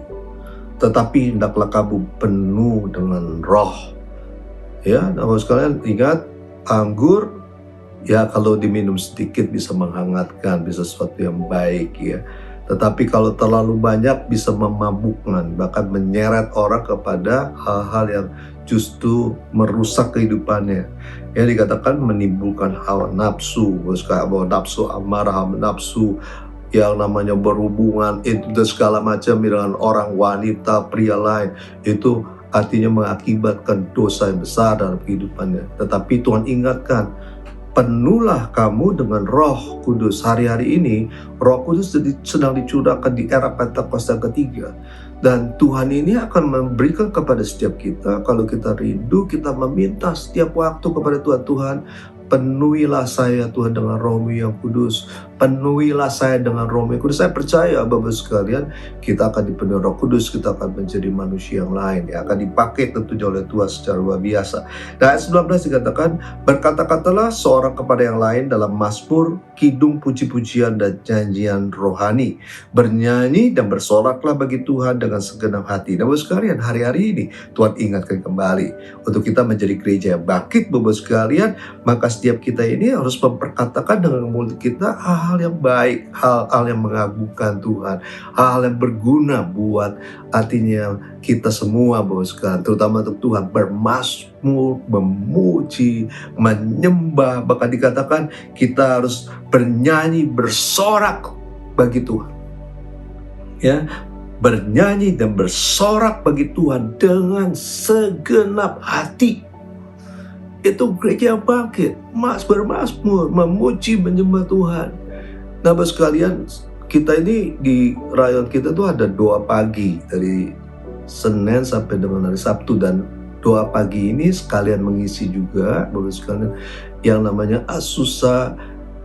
tetapi hendaklah kamu penuh dengan roh. Ya, Bapak sekalian ingat, anggur ya kalau diminum sedikit bisa menghangatkan, bisa sesuatu yang baik ya. Tetapi kalau terlalu banyak bisa memabukkan, bahkan menyeret orang kepada hal-hal yang justru merusak kehidupannya. Yang dikatakan menimbulkan hawa nafsu, hawa nafsu amarah, hawa nafsu yang namanya berhubungan itu dan segala macam dengan orang, wanita, pria lain, itu artinya mengakibatkan dosa yang besar dalam kehidupannya. Tetapi Tuhan ingatkan, penuhlah kamu dengan Roh Kudus. Hari-hari ini Roh Kudus sedang dicurahkan di era Pentakosta ketiga. Dan Tuhan ini akan memberikan kepada setiap kita, kalau kita rindu, kita meminta setiap waktu kepada Tuhan, penuhilah saya Tuhan dengan Roh-Mu yang kudus. Penuhilah saya dengan Roh-Mu yang kudus. Saya percaya Bapak sekalian, kita akan dipenuhi Roh Kudus, kita akan menjadi manusia yang lain, yang akan dipakai tentunya oleh Tuhan secara luar biasa. Nah, ayat 19 dikatakan, berkata-katalah seorang kepada yang lain dalam mazmur, kidung, puji-pujian, dan nyanyian rohani. Bernyanyi dan bersoraklah bagi Tuhan dengan segenap hati. Nah, Bapak sekalian, hari-hari ini Tuhan ingatkan kembali untuk kita menjadi gereja yang bangkit, Bapak sekalian. Maka setiap kita ini harus memperkatakan dengan mulut kita hal-hal yang baik, hal-hal yang mengagumkan Tuhan, hal-hal yang berguna buat artinya kita semua, Bapak sekalian, terutama untuk Tuhan, bermazmur, memuji, menyembah. Bahkan dikatakan kita harus bernyanyi, bersorak bagi Tuhan. Ya, bernyanyi dan bersorak bagi Tuhan dengan segenap hati. Itu gereja yang bangkit, bermazmur, memuji, menyembah Tuhan. Nah, Bapak sekalian, kita ini di rayon kita tuh ada doa pagi dari Senin sampai dengan hari Sabtu, dan doa pagi ini sekalian mengisi juga Bapak sekalian yang namanya Azusa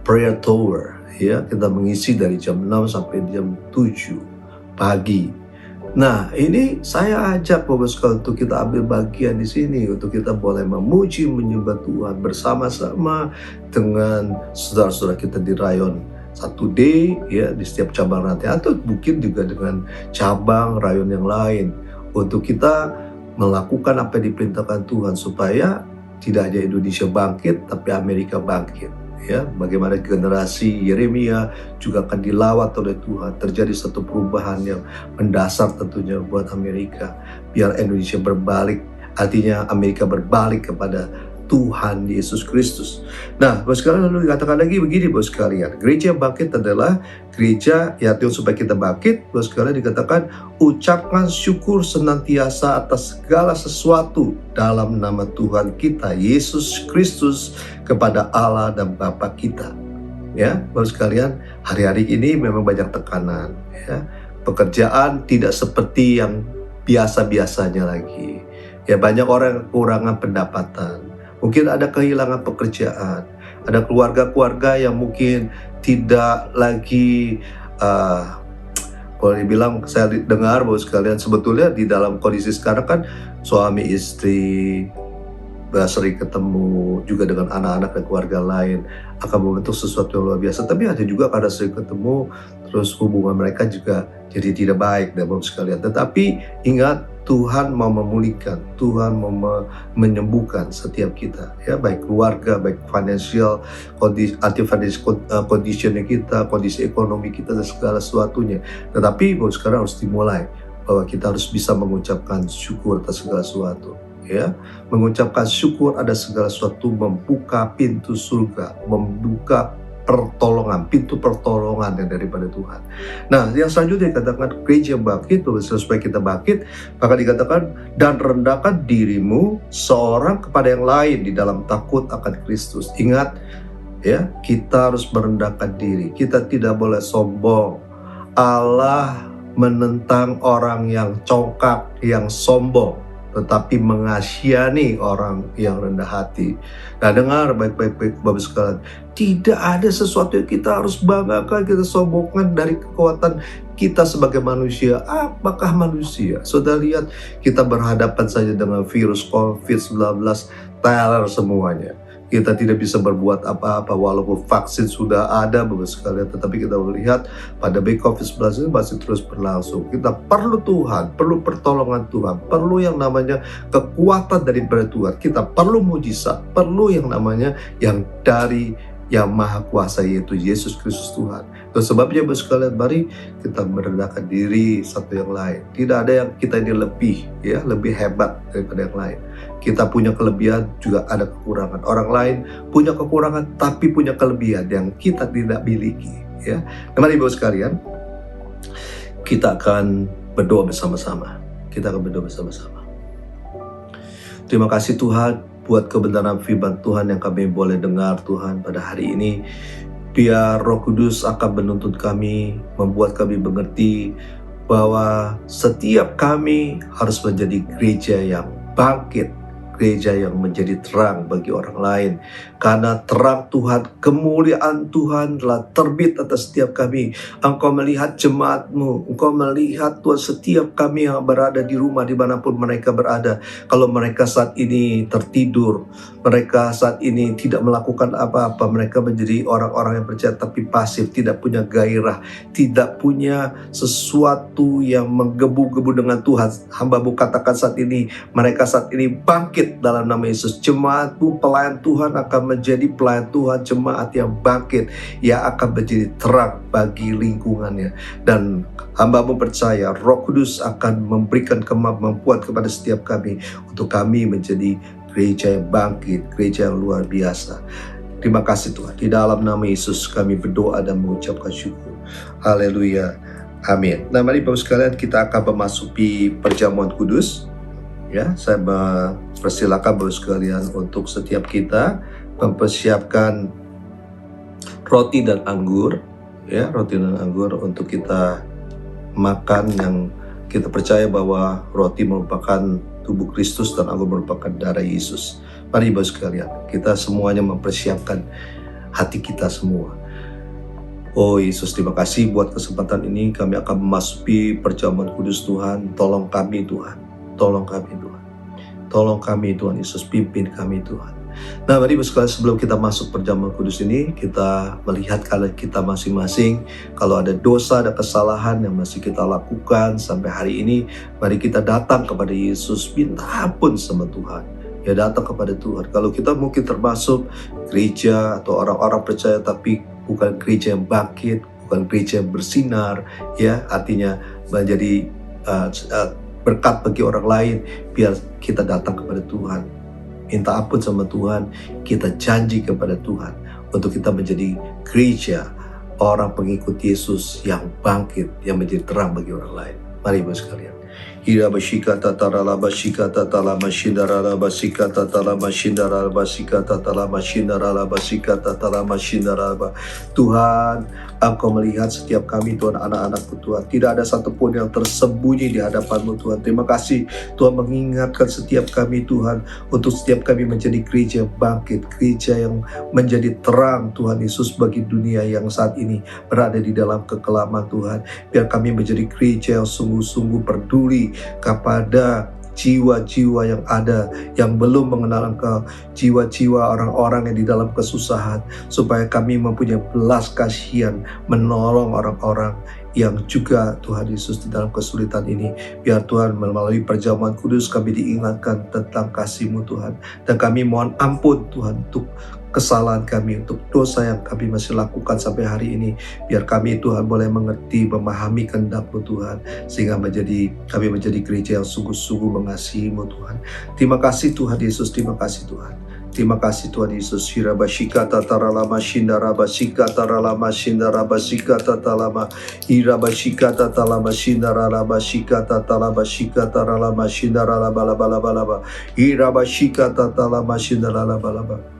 Prayer Tower ya. Kita mengisi dari jam 6 sampai jam 7 pagi. Nah, ini saya ajak Bapak sekalian untuk kita ambil bagian di sini, untuk kita boleh memuji, menyembah Tuhan bersama-sama dengan saudara-saudara kita di rayon 1D ya, di setiap cabang rantai, atau mungkin juga dengan cabang rayon yang lain, untuk kita melakukan apa yang diperintahkan Tuhan, supaya tidak hanya Indonesia bangkit, tapi Amerika bangkit. Ya, bagaimana generasi Yeremia juga akan dilawat oleh Tuhan, terjadi satu perubahan yang mendasar tentunya buat Amerika, biar Indonesia berbalik, artinya Amerika berbalik kepada Tuhan Yesus Kristus. Nah, Bapak sekalian, lalu dikatakan lagi begini Bapak sekalian, gereja bangkit adalah gereja ya, supaya kita bangkit, Bapak sekalian, dikatakan ucapkan syukur senantiasa atas segala sesuatu dalam nama Tuhan kita Yesus Kristus kepada Allah dan Bapa kita. Ya, Bapak sekalian, hari-hari ini memang banyak tekanan ya. Pekerjaan tidak seperti yang biasa-biasanya lagi. Ya, banyak orang yang kekurangan pendapatan. Mungkin ada kehilangan pekerjaan, ada keluarga-keluarga yang mungkin tidak lagi, boleh dibilang, saya dengar bahwa sekalian sebetulnya di dalam kondisi sekarang kan suami istri sering ketemu juga dengan anak-anak dan keluarga lain akan membentuk sesuatu yang luar biasa. Tapi ada juga karena sering ketemu, terus hubungan mereka juga jadi tidak baik, Bapak sekalian. Tetapi ingat, Tuhan mau memulihkan, Tuhan mau menyembuhkan setiap kita, ya, baik keluarga, baik financial, conditionnya kita, kondisi ekonomi kita, dan segala sesuatunya. Tetapi Bapak sekarang harus dimulai bahwa kita harus bisa mengucapkan syukur atas segala sesuatu. Ya, mengucapkan syukur ada segala sesuatu, membuka pintu surga, membuka pertolongan, pintu pertolongan yang daripada Tuhan. Nah, yang selanjutnya dikatakan gereja bangkit, supaya kita bangkit, maka dikatakan dan rendahkan dirimu seorang kepada yang lain di dalam takut akan Kristus. Ingat ya, kita harus merendahkan diri. Kita tidak boleh sombong. Allah menentang orang yang congkak, yang sombong, tetapi mengasihani orang yang rendah hati. Nah, dengar baik-baik Bapak sekalian, tidak ada sesuatu yang kita harus banggakan, kita sombongkan dari kekuatan kita sebagai manusia. Apakah manusia? Saudara lihat, kita berhadapan saja dengan virus COVID-19, teror semuanya. Kita tidak bisa berbuat apa-apa walaupun vaksin sudah ada Bapak sekalian, tetapi kita melihat pada COVID-19 ini masih terus berlangsung. Kita perlu Tuhan, perlu pertolongan Tuhan, perlu yang namanya kekuatan daripada Tuhan. Kita perlu mujizat, perlu yang namanya yang dari yang maha kuasa, yaitu Yesus Kristus Tuhan. Dan sebabnya Bapak sekalian, mari kita merendahkan diri satu yang lain. Tidak ada yang kita ini lebih hebat daripada yang lain. Kita punya kelebihan, juga ada kekurangan. Orang lain punya kekurangan tapi punya kelebihan yang kita tidak miliki, ya. Nah, mari Bapak sekalian, kita akan berdoa bersama-sama. Terima kasih Tuhan buat kebenaran firman Tuhan yang kami boleh dengar Tuhan pada hari ini. Biar Roh Kudus akan menuntun kami, membuat kami mengerti bahwa setiap kami harus menjadi gereja yang bangkit, gereja yang menjadi terang bagi orang lain. Karena terang Tuhan, kemuliaan Tuhan telah terbit atas setiap kami. Engkau melihat jemaat-Mu, Engkau melihat Tuhan setiap kami yang berada di rumah dimanapun mereka berada. Kalau mereka saat ini tertidur, mereka saat ini tidak melakukan apa-apa, mereka menjadi orang-orang yang percaya tapi pasif, tidak punya gairah, tidak punya sesuatu yang menggebu-gebu dengan Tuhan. Hamba-Mu katakan saat ini, mereka saat ini bangkit dalam nama Yesus. Jemaat-Mu, pelayan Tuhan akan menjadi pelayan Tuhan, jemaat yang bangkit, yang akan menjadi terang bagi lingkungannya. Dan hamba-Mu percaya Roh Kudus akan memberikan kemampuan kepada setiap kami untuk kami menjadi gereja yang bangkit, gereja yang luar biasa. Terima kasih Tuhan. Di dalam nama Yesus kami berdoa dan mengucapkan syukur. Haleluya. Amin. Nah, mari Bapak sekalian, kita akan memasuki perjamuan kudus. Ya, saya persilakan Bapak sekalian untuk setiap kita mempersiapkan roti dan anggur, ya, roti dan anggur untuk kita makan, yang kita percaya bahwa roti merupakan tubuh Kristus dan anggur merupakan darah Yesus. Mari Bapak sekalian, kita semuanya mempersiapkan hati kita semua. Oh Yesus, terima kasih buat kesempatan ini. Kami akan memasuki perjamuan kudus Tuhan. Tolong kami Tuhan, tolong kami Tuhan, tolong kami Tuhan Yesus, pimpin kami Tuhan. Nah, mari sekalian, sebelum kita masuk perjamuan kudus ini, kita melihat kalau kita masing-masing, kalau ada dosa, ada kesalahan yang masih kita lakukan sampai hari ini, mari kita datang kepada Yesus, minta ampun sama Tuhan. Ya, datang kepada Tuhan. Kalau kita mungkin termasuk gereja atau orang-orang percaya tapi bukan gereja yang bangkit, bukan gereja yang bersinar, ya, artinya menjadi berkat bagi orang lain, biar kita datang kepada Tuhan. Minta ampun sama Tuhan, kita janji kepada Tuhan untuk kita menjadi gereja, orang pengikut Yesus yang bangkit, yang menjadi terang bagi orang lain. Mari Bapak sekalian. Ira bashika tatara bashika tatala mashindara basika tatala mashindara basika tatala mashindara basika tatala mashindara. Tuhan, Engkau melihat setiap kami Tuhan, anak-anak-Mu Tuhan. Tidak ada satupun yang tersembunyi di hadapan-Mu Tuhan. Terima kasih Tuhan mengingatkan setiap kami Tuhan, untuk setiap kami menjadi gereja bangkit, gereja yang menjadi terang Tuhan Yesus bagi dunia yang saat ini berada di dalam kekelaman Tuhan. Biar kami menjadi gereja yang sungguh-sungguh peduli kepada jiwa-jiwa yang ada, yang belum mengenal Engkau, jiwa-jiwa orang-orang yang di dalam kesusahan, supaya kami mempunyai belas kasihan menolong orang-orang yang juga Tuhan Yesus di dalam kesulitan ini. Biar Tuhan melalui perjamuan kudus kami diingatkan tentang kasih-Mu Tuhan, dan kami mohon ampun Tuhan untuk kesalahan kami, untuk dosa yang kami masih lakukan sampai hari ini. Biar kami Tuhan boleh mengerti, memahami kehendak-Mu Tuhan, sehingga kami menjadi gereja yang sungguh-sungguh mengasihi-Mu Tuhan. Terima kasih Tuhan Yesus, terima kasih Tuhan. Terima kasih Tuhan Yesus. Hirabashikata taralama shindarabashikata ralama shindarabashikata talama. Hirabashikata talama shindarabashikata talabashikata ralama shindarabalabalaba. Hirabashikata talama shindarabalabalaba.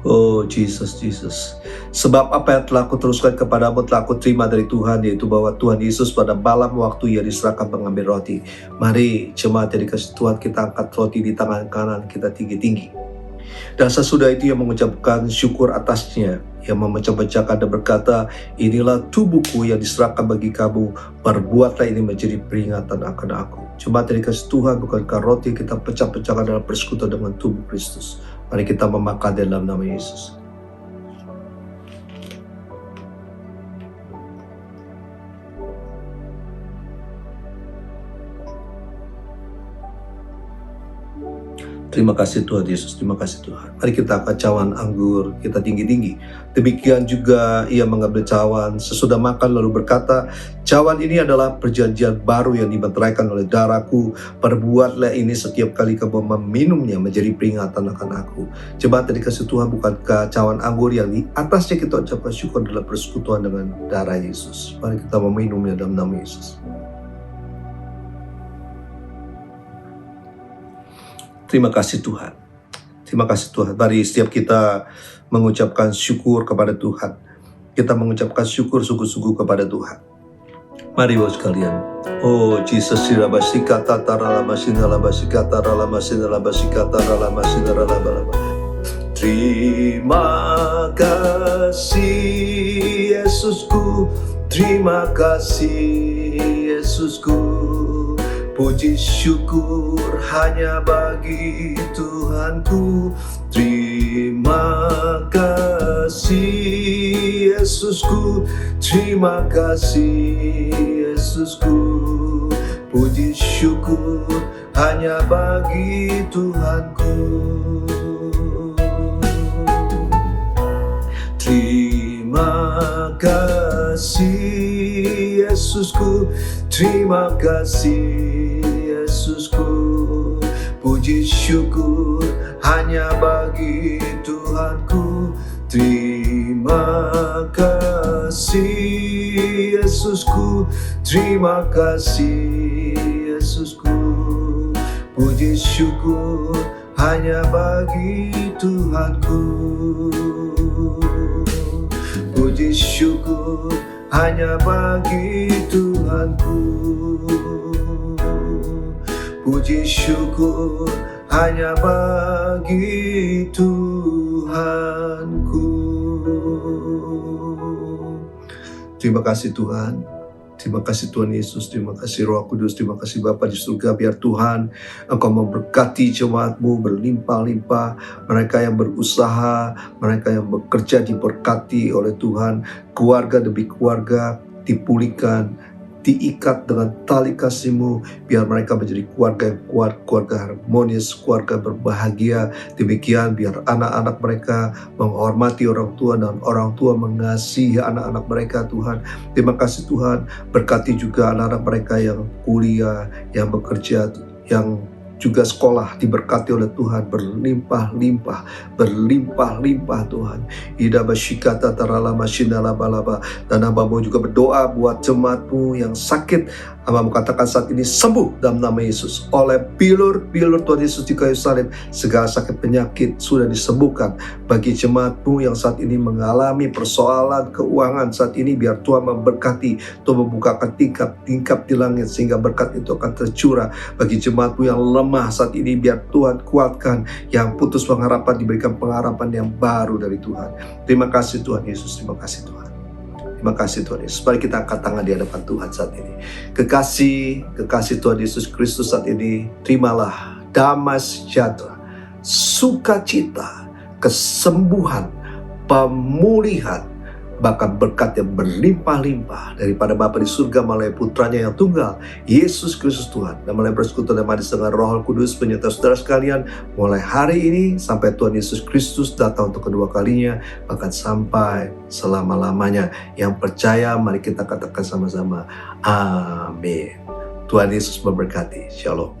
Oh Jesus, Jesus. Sebab apa yang telah kuteruskan kepadamu telah kuterima dari Tuhan, yaitu bahwa Tuhan Yesus pada malam waktu ia diserahkan mengambil roti. Mari jemaat yang dikasihi Tuhan, kita angkat roti di tangan kanan kita tinggi-tinggi. Dan sesudah itu ia mengucapkan syukur atasnya. Ia memecah-mecahkan dan berkata, inilah tubuhku yang diserahkan bagi kamu, perbuatlah ini menjadi peringatan akan aku. Jemaat yang dikasihi Tuhan, bukankah roti kita pecah-pecahkan dalam persekutuan dengan tubuh Kristus? Mari kita memakan dalam nama Yesus. Terima kasih Tuhan Yesus, terima kasih Tuhan. Mari kita angkat cawan anggur kita tinggi-tinggi. Demikian juga ia mengambil cawan sesudah makan lalu berkata, cawan ini adalah perjanjian baru yang dimeteraikan oleh darahku. Perbuatlah ini setiap kali kamu meminumnya menjadi peringatan akan aku. Jemaat yang dikasihi Tuhan, bukankah cawan anggur yang di atasnya kita ucapkan syukur adalah persekutuan dengan darah Yesus. Mari kita meminumnya dalam nama Yesus. Terima kasih Tuhan. Terima kasih Tuhan. Mari setiap kita mengucapkan syukur kepada Tuhan. Kita mengucapkan syukur sungguh-sungguh kepada Tuhan. Mari Bapak sekalian. Oh Jesus, sirabasikata taralamasindalabasikata ralamasinalabasikata ralamasinalabalaba. Terima kasih Yesusku. Terima kasih Yesusku. Puji syukur hanya bagi Tuhanku. Terima kasih Yesusku. Terima kasih Yesusku. Puji syukur hanya bagi Tuhanku. Terima kasih Yesusku. Terima kasih Yesusku. Puji syukur hanya bagi Tuhanku. Terima kasih Yesusku. Terima kasih Yesusku. Puji syukur hanya bagi Tuhanku. Puji syukur hanya bagi Tuhanku. Puji syukur hanya bagi Tuhanku. Terima kasih Tuhan. Terima kasih Tuhan Yesus, terima kasih Roh Kudus, terima kasih Bapa di surga. Biar Tuhan Engkau memberkati jemaat-Mu berlimpah-limpah. Mereka yang berusaha, mereka yang bekerja diberkati oleh Tuhan. Keluarga demi keluarga dipulihkan, diikat dengan tali kasih-Mu. Biar mereka menjadi keluarga yang kuat, keluarga harmonis, keluarga berbahagia. Demikian biar anak-anak mereka menghormati orang tua dan orang tua mengasihi anak-anak mereka Tuhan. Terima kasih Tuhan, berkati juga anak-anak mereka yang kuliah, yang bekerja, yang juga sekolah diberkati oleh Tuhan berlimpah-limpah, berlimpah-limpah Tuhan. Ida basyikata taralama shindalabalaba. Dan hamba-Mu juga berdoa buat jemaat-Mu yang sakit. Hamba-Mu katakan saat ini sembuh dalam nama Yesus. Oleh bilur-bilur Tuhan Yesus di kayu salib, segala sakit penyakit sudah disembuhkan. Bagi jemaat-Mu yang saat ini mengalami persoalan keuangan saat ini, biar Tuhan memberkati, Tuhan membukakan tingkap di langit sehingga berkat itu akan tercurah. Bagi jemaat-Mu yang lemah saat ini, biar Tuhan kuatkan. Yang putus pengharapan diberikan pengharapan yang baru dari Tuhan. Terima kasih Tuhan Yesus, terima kasih Tuhan. Terima kasih Tuhan Yesus. Mari kita angkat tangan di hadapan Tuhan saat ini. Kekasih Tuhan Yesus Kristus saat ini, terimalah damai sejahtera, sukacita, kesembuhan, pemulihan, bahkan berkat yang berlimpah-limpah daripada Bapa di surga melalui putranya yang tunggal, Yesus Kristus Tuhan, dan melalui persekutuan dan manis dengan Roh Kudus penyerta saudara sekalian, mulai hari ini sampai Tuhan Yesus Kristus datang untuk kedua kalinya, bahkan sampai selama-lamanya. Yang percaya, mari kita katakan sama-sama, amin. Tuhan Yesus memberkati. Shalom.